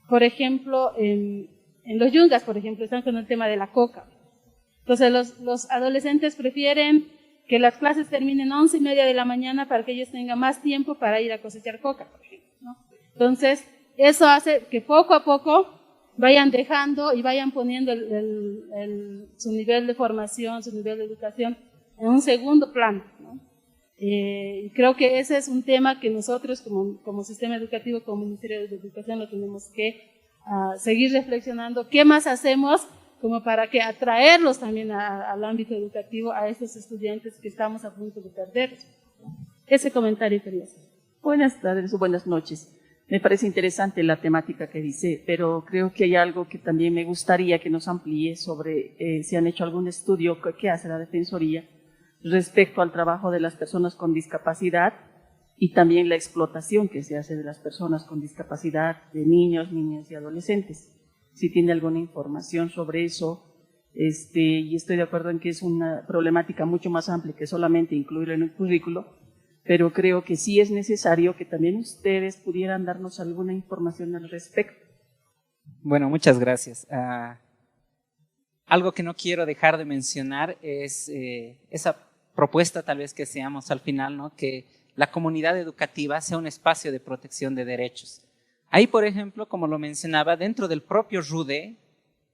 [SPEAKER 5] por ejemplo, en los yungas, por ejemplo, están con el tema de la coca. Entonces los adolescentes prefieren que las clases terminen 11:30 de la mañana para que ellos tengan más tiempo para ir a cosechar coca, por ejemplo, ¿no? Entonces, eso hace que poco a poco vayan dejando y vayan poniendo su nivel de formación, su nivel de educación en un segundo plano, ¿no? Creo que ese es un tema que nosotros como sistema educativo, como Ministerio de Educación, lo tenemos que seguir reflexionando. ¿Qué más hacemos como para que atraerlos también al ámbito educativo a estos estudiantes que estamos a punto de perder? Ese comentario quería hacer.
[SPEAKER 6] Buenas tardes o buenas noches. Me parece interesante la temática que dice, pero creo que hay algo que también me gustaría que nos amplíe sobre si han hecho algún estudio que hace la Defensoría respecto al trabajo de las personas con discapacidad y también la explotación que se hace de las personas con discapacidad, de niños, niñas y adolescentes. Si tiene alguna información sobre eso, y estoy de acuerdo en que es una problemática mucho más amplia que solamente incluirlo en el currículo, pero creo que sí es necesario que también ustedes pudieran darnos alguna información al respecto.
[SPEAKER 2] Bueno, muchas gracias. Algo que no quiero dejar de mencionar es esa propuesta tal vez que seamos al final, ¿no? Que la comunidad educativa sea un espacio de protección de derechos. Ahí, por ejemplo, como lo mencionaba, dentro del propio RUDE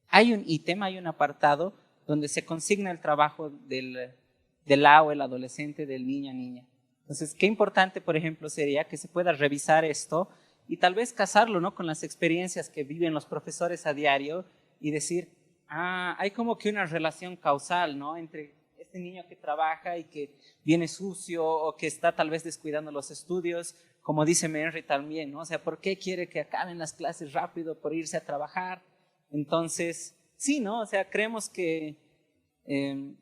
[SPEAKER 2] hay un ítem, hay un apartado donde se consigna el trabajo del A o el adolescente, del niño, niña. Entonces, qué importante, por ejemplo, sería que se pueda revisar esto y tal vez casarlo, ¿no? Con las experiencias que viven los profesores a diario y decir, hay como que una relación causal, ¿no? Entre este niño que trabaja y que viene sucio o que está tal vez descuidando los estudios, como dice Henry también, ¿no? O sea, ¿por qué quiere que acaben las clases rápido por irse a trabajar? Entonces, sí, ¿no? O sea, creemos que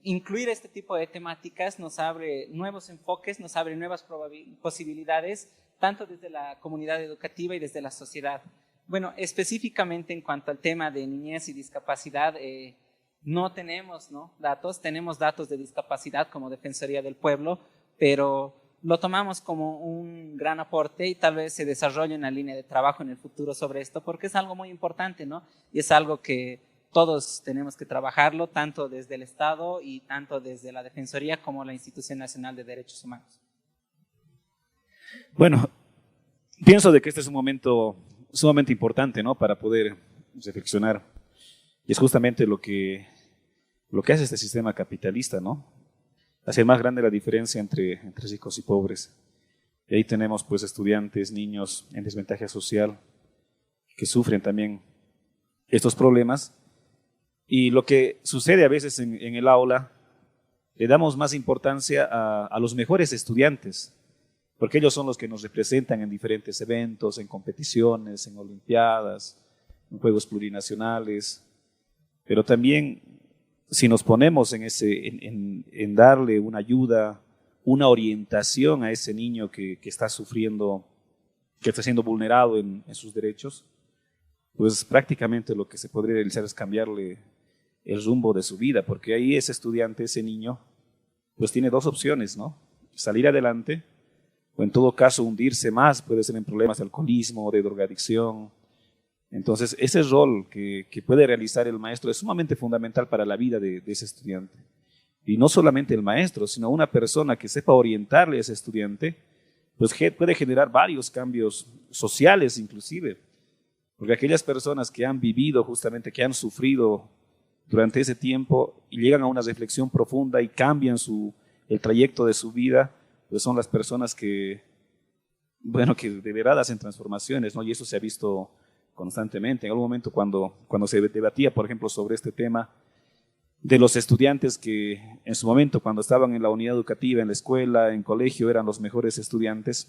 [SPEAKER 2] incluir este tipo de temáticas nos abre nuevos enfoques, nos abre nuevas posibilidades, tanto desde la comunidad educativa y desde la sociedad. Bueno, específicamente en cuanto al tema de niñez y discapacidad, no tenemos, ¿no? datos, tenemos datos de discapacidad como Defensoría del Pueblo, pero lo tomamos como un gran aporte y tal vez se desarrolle una línea de trabajo en el futuro sobre esto, porque es algo muy importante, ¿no? Y es algo que todos tenemos que trabajarlo, tanto desde el Estado y tanto desde la Defensoría como la Institución Nacional de Derechos Humanos.
[SPEAKER 7] Bueno, pienso de que este es un momento sumamente importante, ¿no? Para poder reflexionar. Y es justamente lo que hace este sistema capitalista, ¿no? Hacer más grande la diferencia entre ricos y pobres. Y ahí tenemos pues estudiantes, niños en desventaja social que sufren también estos problemas. Y lo que sucede a veces en el aula, le damos más importancia a los mejores estudiantes, porque ellos son los que nos representan en diferentes eventos, en competiciones, en olimpiadas, en juegos plurinacionales. Pero también, si nos ponemos en darle una ayuda, una orientación a ese niño que está sufriendo, que está siendo vulnerado en sus derechos, pues prácticamente lo que se podría realizar es cambiarle el rumbo de su vida, porque ahí ese estudiante, ese niño, pues tiene dos opciones, ¿no? Salir adelante, o en todo caso hundirse más, puede ser en problemas de alcoholismo, de drogadicción. Entonces, ese rol que puede realizar el maestro es sumamente fundamental para la vida de ese estudiante. Y no solamente el maestro, sino una persona que sepa orientarle a ese estudiante, pues puede generar varios cambios sociales inclusive. Porque aquellas personas que han vivido justamente, que han sufrido durante ese tiempo y llegan a una reflexión profunda y cambian el trayecto de su vida, pues son las personas que de verdad hacen transformaciones, ¿no? Y eso se ha visto constantemente. En algún momento cuando se debatía, por ejemplo, sobre este tema de los estudiantes que en su momento, cuando estaban en la unidad educativa, en la escuela, en colegio, eran los mejores estudiantes,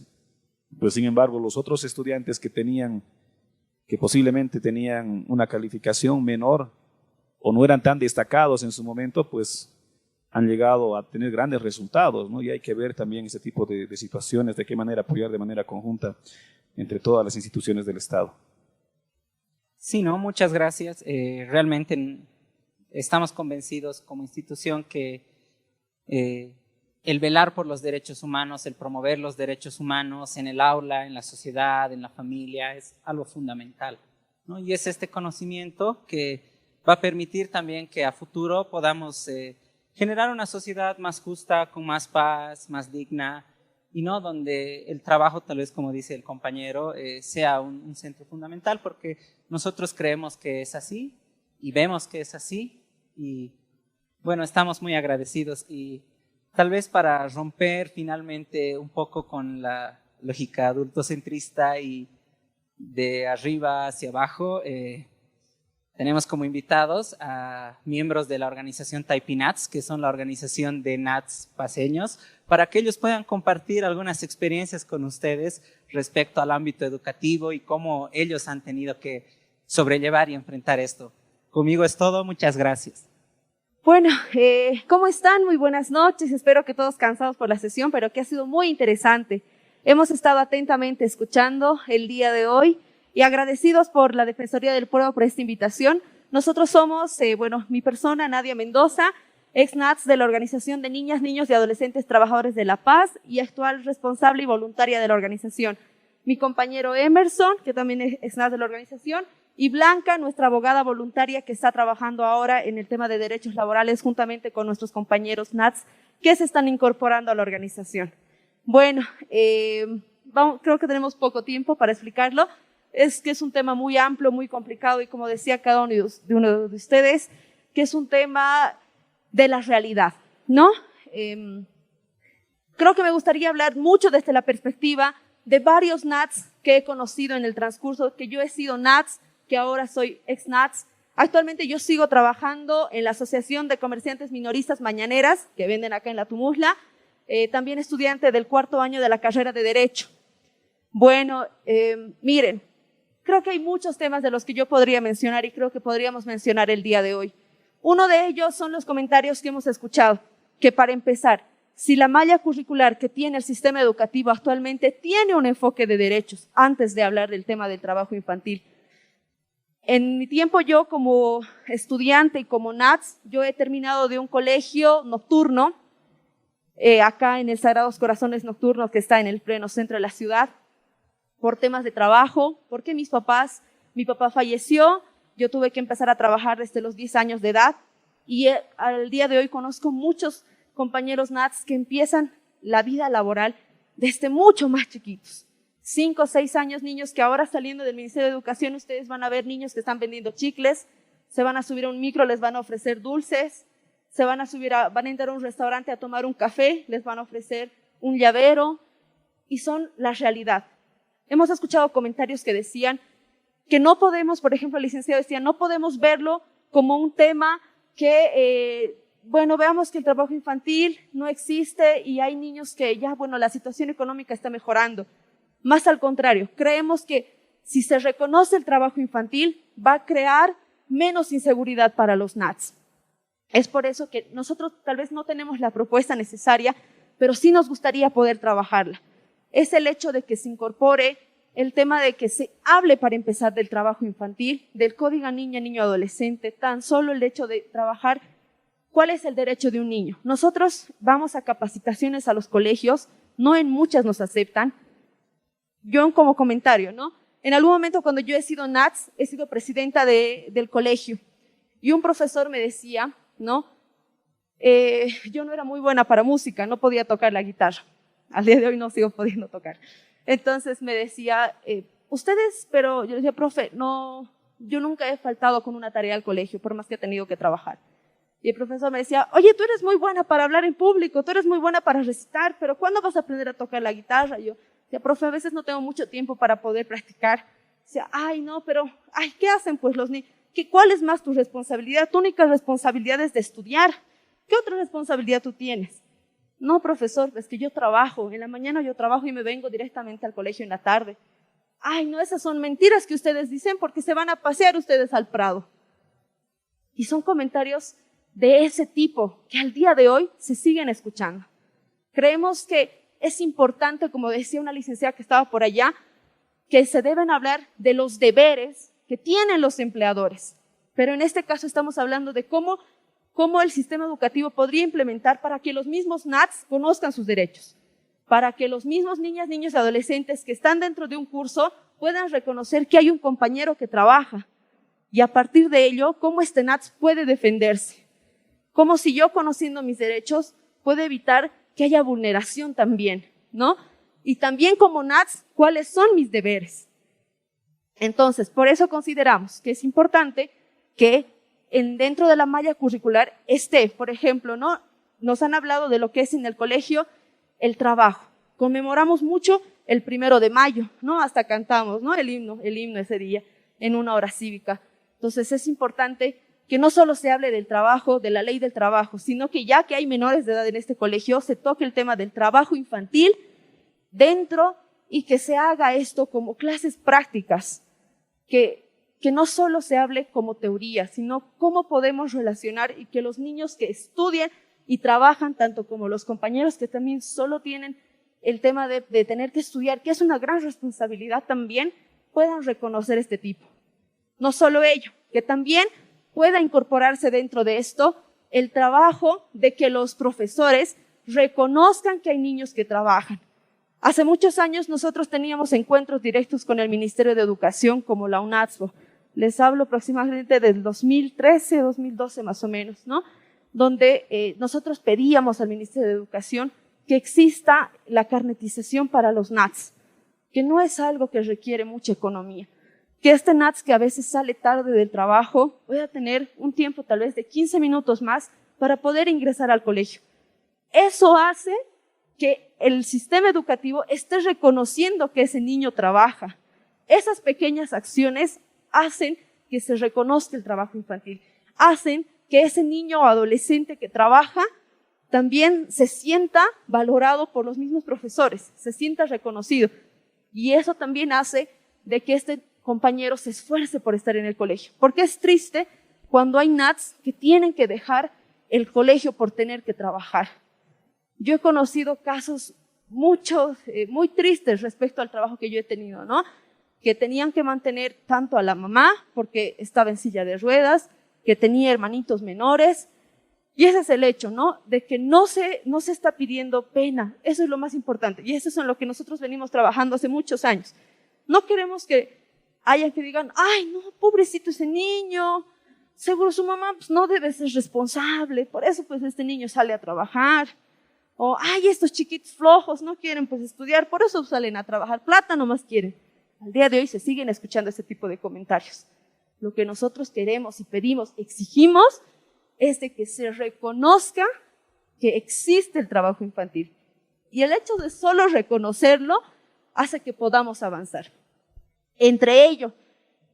[SPEAKER 7] pues sin embargo los otros estudiantes que posiblemente tenían una calificación menor o no eran tan destacados en su momento, pues han llegado a tener grandes resultados, ¿no? Y hay que ver también ese tipo de situaciones, de qué manera apoyar de manera conjunta entre todas las instituciones del Estado.
[SPEAKER 2] Sí, no, muchas gracias. Realmente estamos convencidos como institución que el velar por los derechos humanos, el promover los derechos humanos en el aula, en la sociedad, en la familia, es algo fundamental, ¿no? Y es este conocimiento que va a permitir también que a futuro podamos generar una sociedad más justa, con más paz, más digna, y no donde el trabajo, tal vez como dice el compañero, sea un centro fundamental, porque nosotros creemos que es así y vemos que es así, y bueno, estamos muy agradecidos. Y tal vez para romper finalmente un poco con la lógica adultocentrista y de arriba hacia abajo, tenemos como invitados a miembros de la organización Taipinats, que son la organización de Nats paseños, para que ellos puedan compartir algunas experiencias con ustedes respecto al ámbito educativo y cómo ellos han tenido que sobrellevar y enfrentar esto. Conmigo es todo, muchas gracias.
[SPEAKER 8] Bueno, ¿cómo están? Muy buenas noches. Espero que todos cansados por la sesión, pero que ha sido muy interesante. Hemos estado atentamente escuchando el día de hoy y agradecidos por la Defensoría del Pueblo por esta invitación. Nosotros somos, mi persona, Nadia Mendoza, ex-NATS de la Organización de Niñas, Niños y Adolescentes Trabajadores de la Paz y actual responsable y voluntaria de la organización. Mi compañero Emerson, que también es NATS de la organización, y Blanca, nuestra abogada voluntaria que está trabajando ahora en el tema de derechos laborales juntamente con nuestros compañeros NATS que se están incorporando a la organización. Bueno, creo que tenemos poco tiempo para explicarlo. Es que es un tema muy amplio, muy complicado y como decía cada uno de ustedes, que es un tema de la realidad, ¿no? Creo que me gustaría hablar mucho desde la perspectiva de varios NATS que he conocido en el transcurso, que yo he sido NATS, que ahora soy ex-NATS. Actualmente yo sigo trabajando en la Asociación de Comerciantes Minoristas Mañaneras, que venden acá en La Tumuzla, también estudiante del 4º año de la carrera de Derecho. Bueno, miren, creo que hay muchos temas de los que yo podría mencionar y creo que podríamos mencionar el día de hoy. Uno de ellos son los comentarios que hemos escuchado, que para empezar, si la malla curricular que tiene el sistema educativo actualmente tiene un enfoque de derechos, antes de hablar del tema del trabajo infantil. En mi tiempo yo como estudiante y como NATS, yo he terminado de un colegio nocturno, acá en el Sagrados Corazones Nocturnos que está en el pleno centro de la ciudad, por temas de trabajo, porque mi papá falleció, yo tuve que empezar a trabajar desde los 10 años de edad y al día de hoy conozco muchos compañeros NATS que empiezan la vida laboral desde mucho más chiquitos. 5 o 6 años, niños que ahora saliendo del Ministerio de Educación, ustedes van a ver niños que están vendiendo chicles, se van a subir a un micro, les van a ofrecer dulces, van a entrar a un restaurante a tomar un café, les van a ofrecer un llavero y son la realidad. Hemos escuchado comentarios que decían que no podemos, por ejemplo, el licenciado decía, no podemos verlo como un tema que, veamos que el trabajo infantil no existe y hay niños que ya, la situación económica está mejorando. Más al contrario, creemos que si se reconoce el trabajo infantil, va a crear menos inseguridad para los NATS. Es por eso que nosotros tal vez no tenemos la propuesta necesaria, pero sí nos gustaría poder trabajarla. Es el hecho de que se incorpore el tema de que se hable para empezar del trabajo infantil, del código niña, niño, adolescente, tan solo el hecho de trabajar cuál es el derecho de un niño. Nosotros vamos a capacitaciones a los colegios, no en muchas nos aceptan. Yo como comentario, ¿no? En algún momento cuando yo he sido NATS, he sido presidenta del colegio y un profesor me decía, ¿no? Yo no era muy buena para música, no podía tocar la guitarra. Al día de hoy no sigo pudiendo tocar. Entonces me decía, ustedes, pero yo decía, profe, no, yo nunca he faltado con una tarea al colegio, por más que he tenido que trabajar. Y el profesor me decía, oye, tú eres muy buena para hablar en público, tú eres muy buena para recitar, pero ¿cuándo vas a aprender a tocar la guitarra? Y yo decía, profe, a veces no tengo mucho tiempo para poder practicar. Decía, ay, no, pero, ¿qué hacen pues los niños? ¿Cuál es más tu responsabilidad? Tu única responsabilidad es de estudiar. ¿Qué otra responsabilidad tú tienes? No, profesor, es que yo trabajo. En la mañana yo trabajo y me vengo directamente al colegio en la tarde. Ay, no, esas son mentiras que ustedes dicen porque se van a pasear ustedes al Prado. Y son comentarios de ese tipo que al día de hoy se siguen escuchando. Creemos que es importante, como decía una licenciada que estaba por allá, que se deben hablar de los deberes que tienen los empleadores. Pero en este caso estamos hablando de cómo el sistema educativo podría implementar para que los mismos NATS conozcan sus derechos, para que los mismos niñas, niños y adolescentes que están dentro de un curso puedan reconocer que hay un compañero que trabaja y a partir de ello, cómo este NATS puede defenderse, cómo si yo conociendo mis derechos puedo evitar que haya vulneración también, ¿no? Y también como NATS, ¿cuáles son mis deberes? Entonces, por eso consideramos que es importante que dentro de la malla curricular esté, por ejemplo, ¿no? Nos han hablado de lo que es en el colegio el trabajo. Conmemoramos mucho el 1 de mayo, ¿no? Hasta cantamos, ¿no? El himno ese día en una hora cívica. Entonces es importante que no solo se hable del trabajo, de la ley del trabajo, sino que ya que hay menores de edad en este colegio, se toque el tema del trabajo infantil dentro y que se haga esto como clases prácticas, que no solo se hable como teoría, sino cómo podemos relacionar y que los niños que estudian y trabajan, tanto como los compañeros que también solo tienen el tema de tener que estudiar, que es una gran responsabilidad también, puedan reconocer este tipo. No solo ello, que también pueda incorporarse dentro de esto el trabajo de que los profesores reconozcan que hay niños que trabajan. Hace muchos años nosotros teníamos encuentros directos con el Ministerio de Educación, como la UNATSPO, les hablo aproximadamente del 2013, 2012 más o menos, ¿no? Donde nosotros pedíamos al Ministerio de Educación que exista la carnetización para los NATS, que no es algo que requiere mucha economía, que este NATS que a veces sale tarde del trabajo pueda tener un tiempo tal vez de 15 minutos más para poder ingresar al colegio. Eso hace que el sistema educativo esté reconociendo que ese niño trabaja. Esas pequeñas acciones hacen que se reconozca el trabajo infantil, hacen que ese niño o adolescente que trabaja también se sienta valorado por los mismos profesores, se sienta reconocido. Y eso también hace de que este compañero se esfuerce por estar en el colegio. Porque es triste cuando hay NATS que tienen que dejar el colegio por tener que trabajar. Yo he conocido casos muy tristes respecto al trabajo que yo he tenido, ¿no? Que tenían que mantener tanto a la mamá porque estaba en silla de ruedas, que tenía hermanitos menores. Y ese es el hecho, ¿no? De que no se está pidiendo pena. Eso es lo más importante. Y eso es en lo que nosotros venimos trabajando hace muchos años. No queremos que haya que digan, ay, no, pobrecito ese niño, seguro su mamá pues, no debe ser responsable, por eso pues este niño sale a trabajar. O, ay, estos chiquitos flojos no quieren pues estudiar, por eso salen a trabajar, plata nomás quieren. Al día de hoy se siguen escuchando ese tipo de comentarios. Lo que nosotros queremos y pedimos, exigimos, es de que se reconozca que existe el trabajo infantil. Y el hecho de solo reconocerlo hace que podamos avanzar. Entre ello,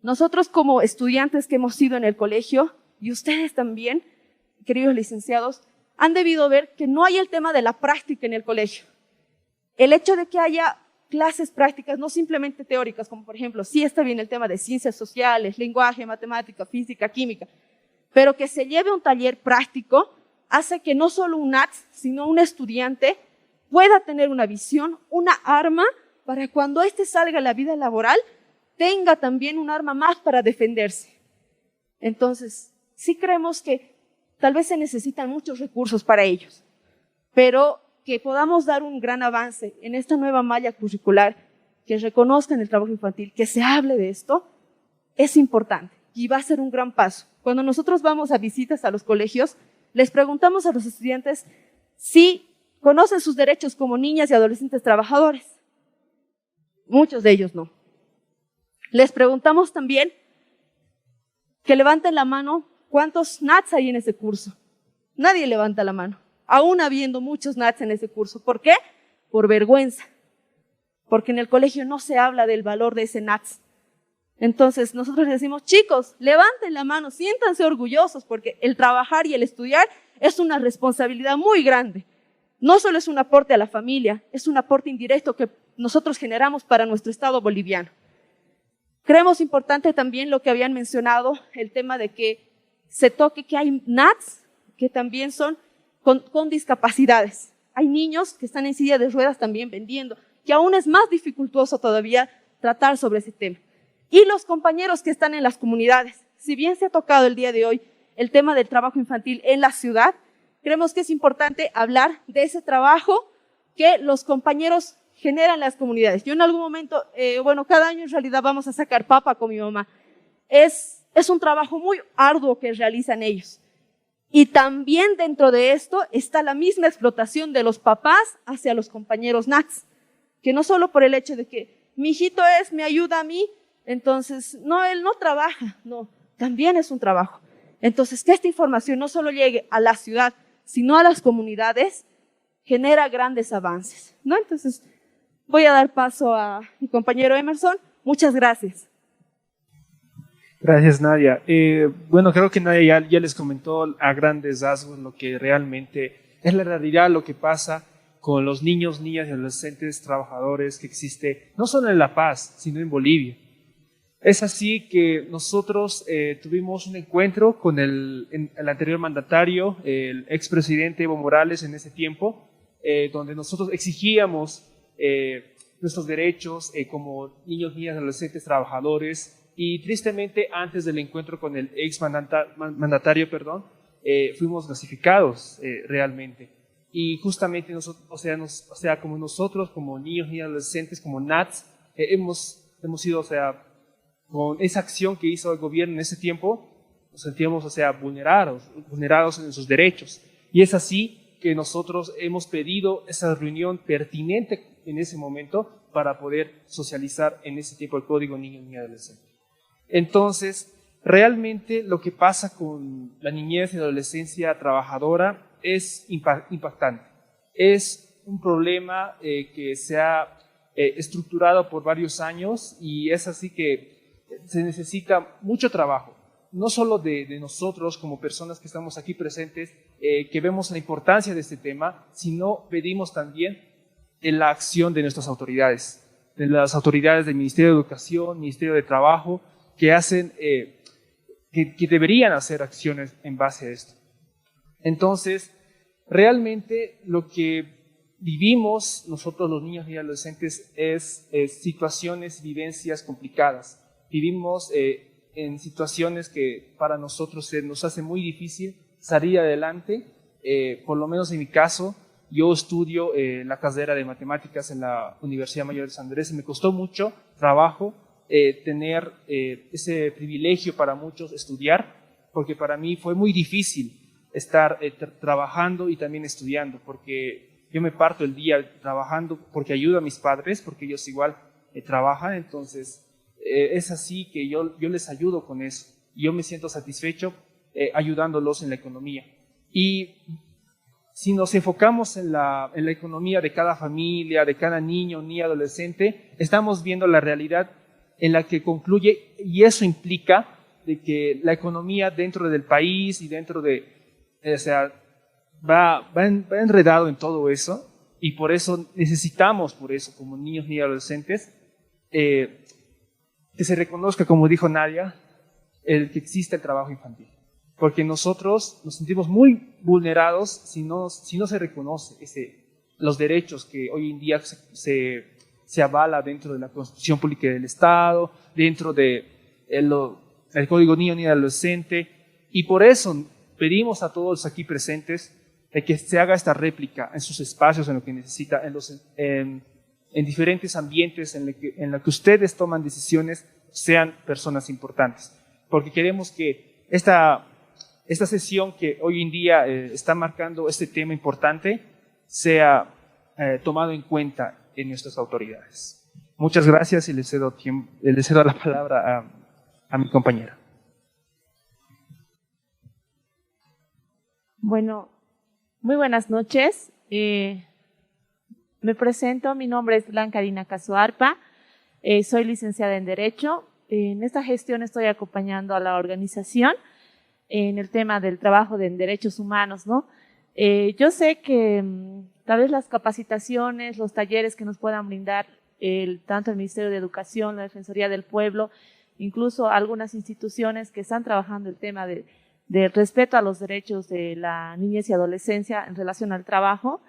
[SPEAKER 8] nosotros como estudiantes que hemos sido en el colegio, y ustedes también, queridos licenciados, han debido ver que no hay el tema de la práctica en el colegio. El hecho de que haya clases prácticas, no simplemente teóricas, como por ejemplo, sí está bien el tema de ciencias sociales, lenguaje, matemática, física, química, pero que se lleve un taller práctico hace que no solo un NATS, sino un estudiante pueda tener una visión, una arma para cuando éste salga a la vida laboral, tenga también un arma más para defenderse. Entonces, sí creemos que tal vez se necesitan muchos recursos para ellos, pero que podamos dar un gran avance en esta nueva malla curricular, que reconozcan el trabajo infantil, que se hable de esto, es importante y va a ser un gran paso. Cuando nosotros vamos a visitas a los colegios, les preguntamos a los estudiantes si conocen sus derechos como niñas y adolescentes trabajadores. Muchos de ellos no. Les preguntamos también que levanten la mano cuántos NATS hay en ese curso. Nadie levanta la mano, aún habiendo muchos NATS en ese curso. ¿Por qué? Por vergüenza. Porque en el colegio no se habla del valor de ese NATS. Entonces nosotros les decimos, chicos, levanten la mano, siéntanse orgullosos, porque el trabajar y el estudiar es una responsabilidad muy grande. No solo es un aporte a la familia, es un aporte indirecto que nosotros generamos para nuestro Estado boliviano. Creemos importante también lo que habían mencionado, el tema de que se toque que hay NATS que también son con discapacidades. Hay niños que están en silla de ruedas también vendiendo, que aún es más dificultoso todavía tratar sobre ese tema. Y los compañeros que están en las comunidades. Si bien se ha tocado el día de hoy el tema del trabajo infantil en la ciudad, creemos que es importante hablar de ese trabajo que los compañeros generan en las comunidades. Yo en algún momento, cada año en realidad vamos a sacar papa con mi mamá. Es un trabajo muy arduo que realizan ellos. Y también dentro de esto está la misma explotación de los papás hacia los compañeros NATS, que no solo por el hecho de que mi hijito me ayuda a mí, entonces, no, él no trabaja, no, también es un trabajo. Entonces, que esta información no solo llegue a la ciudad, sino a las comunidades, genera grandes avances, ¿no? Entonces, voy a dar paso a mi compañero Emerson. Muchas gracias.
[SPEAKER 9] Gracias, Nadia. Creo que Nadia ya les comentó a grandes rasgos lo que realmente es la realidad, lo que pasa con los niños, niñas y adolescentes trabajadores que existe no solo en La Paz, sino en Bolivia. Es así que nosotros tuvimos un encuentro con el anterior mandatario, el expresidente Evo Morales en ese tiempo, donde nosotros exigíamos nuestros derechos como niños, niñas, adolescentes, trabajadores, y tristemente antes del encuentro con el ex mandatario, fuimos gasificados realmente. Y justamente como nosotros, como niños, niñas, adolescentes, como NATS, hemos sido, con esa acción que hizo el gobierno en ese tiempo, nos sentíamos, o sea, vulnerados en sus derechos. Y es así que nosotros hemos pedido esa reunión pertinente en ese momento para poder socializar en ese tiempo el Código Niño y Adolescente. Entonces, realmente lo que pasa con la niñez y adolescencia trabajadora es impactante. Es un problema que se ha estructurado por varios años y es así que se necesita mucho trabajo, no solo de nosotros como personas que estamos aquí presentes, que vemos la importancia de este tema, sino pedimos también la acción de nuestras autoridades, de las autoridades del Ministerio de Educación, Ministerio de Trabajo, que hacen, que deberían hacer acciones en base a esto. Entonces, realmente lo que vivimos nosotros los niños y adolescentes es situaciones, vivencias complicadas. Vivimos en situaciones que para nosotros se nos hace muy difícil salir adelante. Por lo menos en mi caso, yo estudio la carrera de matemáticas en la Universidad Mayor de San Andrés y me costó mucho trabajo tener ese privilegio para muchos estudiar, porque para mí fue muy difícil estar trabajando y también estudiando, porque yo me parto el día trabajando porque ayudo a mis padres, porque ellos igual trabajan, entonces es así que yo les ayudo con eso. Yo me siento satisfecho ayudándolos en la economía. Y si nos enfocamos en la economía de cada familia, de cada niño ni adolescente, estamos viendo la realidad en la que concluye, y eso implica de que la economía dentro del país y dentro de, o sea, va enredado en todo eso, y por eso necesitamos, como niños y adolescentes, que se reconozca, como dijo Nadia, el que existe el trabajo infantil. Porque nosotros nos sentimos muy vulnerados si no se reconoce los derechos que hoy en día se avala dentro de la Constitución Política del Estado, dentro del Código Niño y Adolescente, y por eso pedimos a todos aquí presentes de que se haga esta réplica en sus espacios, en lo que necesita, en diferentes ambientes en los que ustedes toman decisiones, sean personas importantes. Porque queremos que esta sesión que hoy en día está marcando este tema importante sea tomado en cuenta en nuestras autoridades. Muchas gracias y le cedo la palabra a mi compañera.
[SPEAKER 10] Bueno, muy buenas noches. Me presento, mi nombre es Blanca Dina Casuarpa, soy licenciada en Derecho. En esta gestión estoy acompañando a la organización en el tema del trabajo en derechos humanos, ¿no? Yo sé que tal vez las capacitaciones, los talleres que nos puedan brindar tanto el Ministerio de Educación, la Defensoría del Pueblo, incluso algunas instituciones que están trabajando el tema del respeto a los derechos de la niñez y adolescencia en relación al trabajo,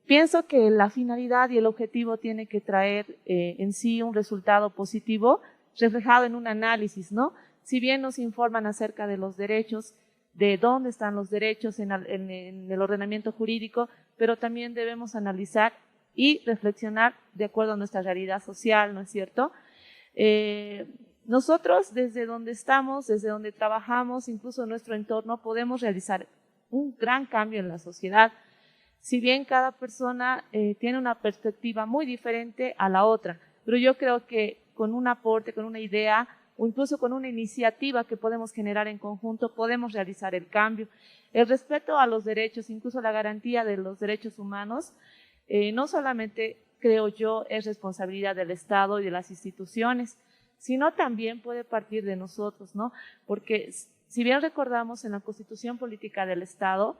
[SPEAKER 10] pienso que la finalidad y el objetivo tiene que traer en sí un resultado positivo reflejado en un análisis, ¿no? Si bien nos informan acerca de los derechos, de dónde están los derechos en el ordenamiento jurídico, pero también debemos analizar y reflexionar de acuerdo a nuestra realidad social, ¿no es cierto? Nosotros desde donde estamos, desde donde trabajamos, incluso en nuestro entorno, podemos realizar un gran cambio en la sociedad. Si bien cada persona tiene una perspectiva muy diferente a la otra, pero yo creo que con un aporte, con una idea o incluso con una iniciativa que podemos generar en conjunto, podemos realizar el cambio. El respeto a los derechos, incluso la garantía de los derechos humanos, no solamente, creo yo, es responsabilidad del Estado y de las instituciones, sino también puede partir de nosotros, ¿no? Porque si bien recordamos en la Constitución Política del Estado,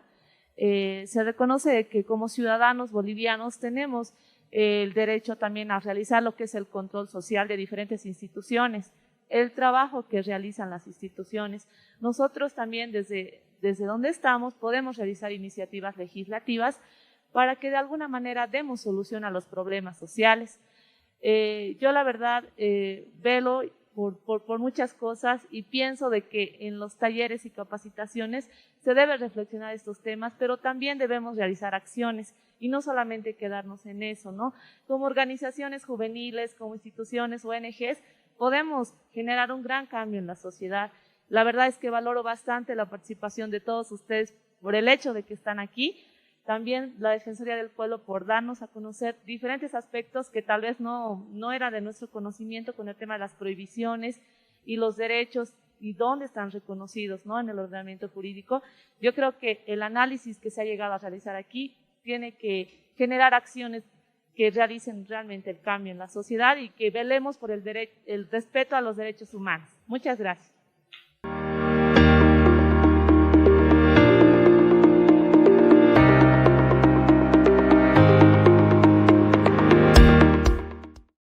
[SPEAKER 10] se reconoce que como ciudadanos bolivianos tenemos el derecho también a realizar lo que es el control social de diferentes instituciones, el trabajo que realizan las instituciones. Nosotros también desde donde estamos podemos realizar iniciativas legislativas para que de alguna manera demos solución a los problemas sociales. Yo la verdad velo por muchas cosas y pienso de que en los talleres y capacitaciones se debe reflexionar estos temas, pero también debemos realizar acciones y no solamente quedarnos en eso, ¿no? Como organizaciones juveniles, como instituciones, ONGs, podemos generar un gran cambio en la sociedad. La verdad es que valoro bastante la participación de todos ustedes por el hecho de que están aquí. También la Defensoría del Pueblo por darnos a conocer diferentes aspectos que tal vez no era de nuestro conocimiento con el tema de las prohibiciones y los derechos y dónde están reconocidos, ¿no?, en el ordenamiento jurídico. Yo creo que el análisis que se ha llegado a realizar aquí tiene que generar acciones que realicen realmente el cambio en la sociedad y que velemos por el respeto a los derechos humanos. Muchas gracias.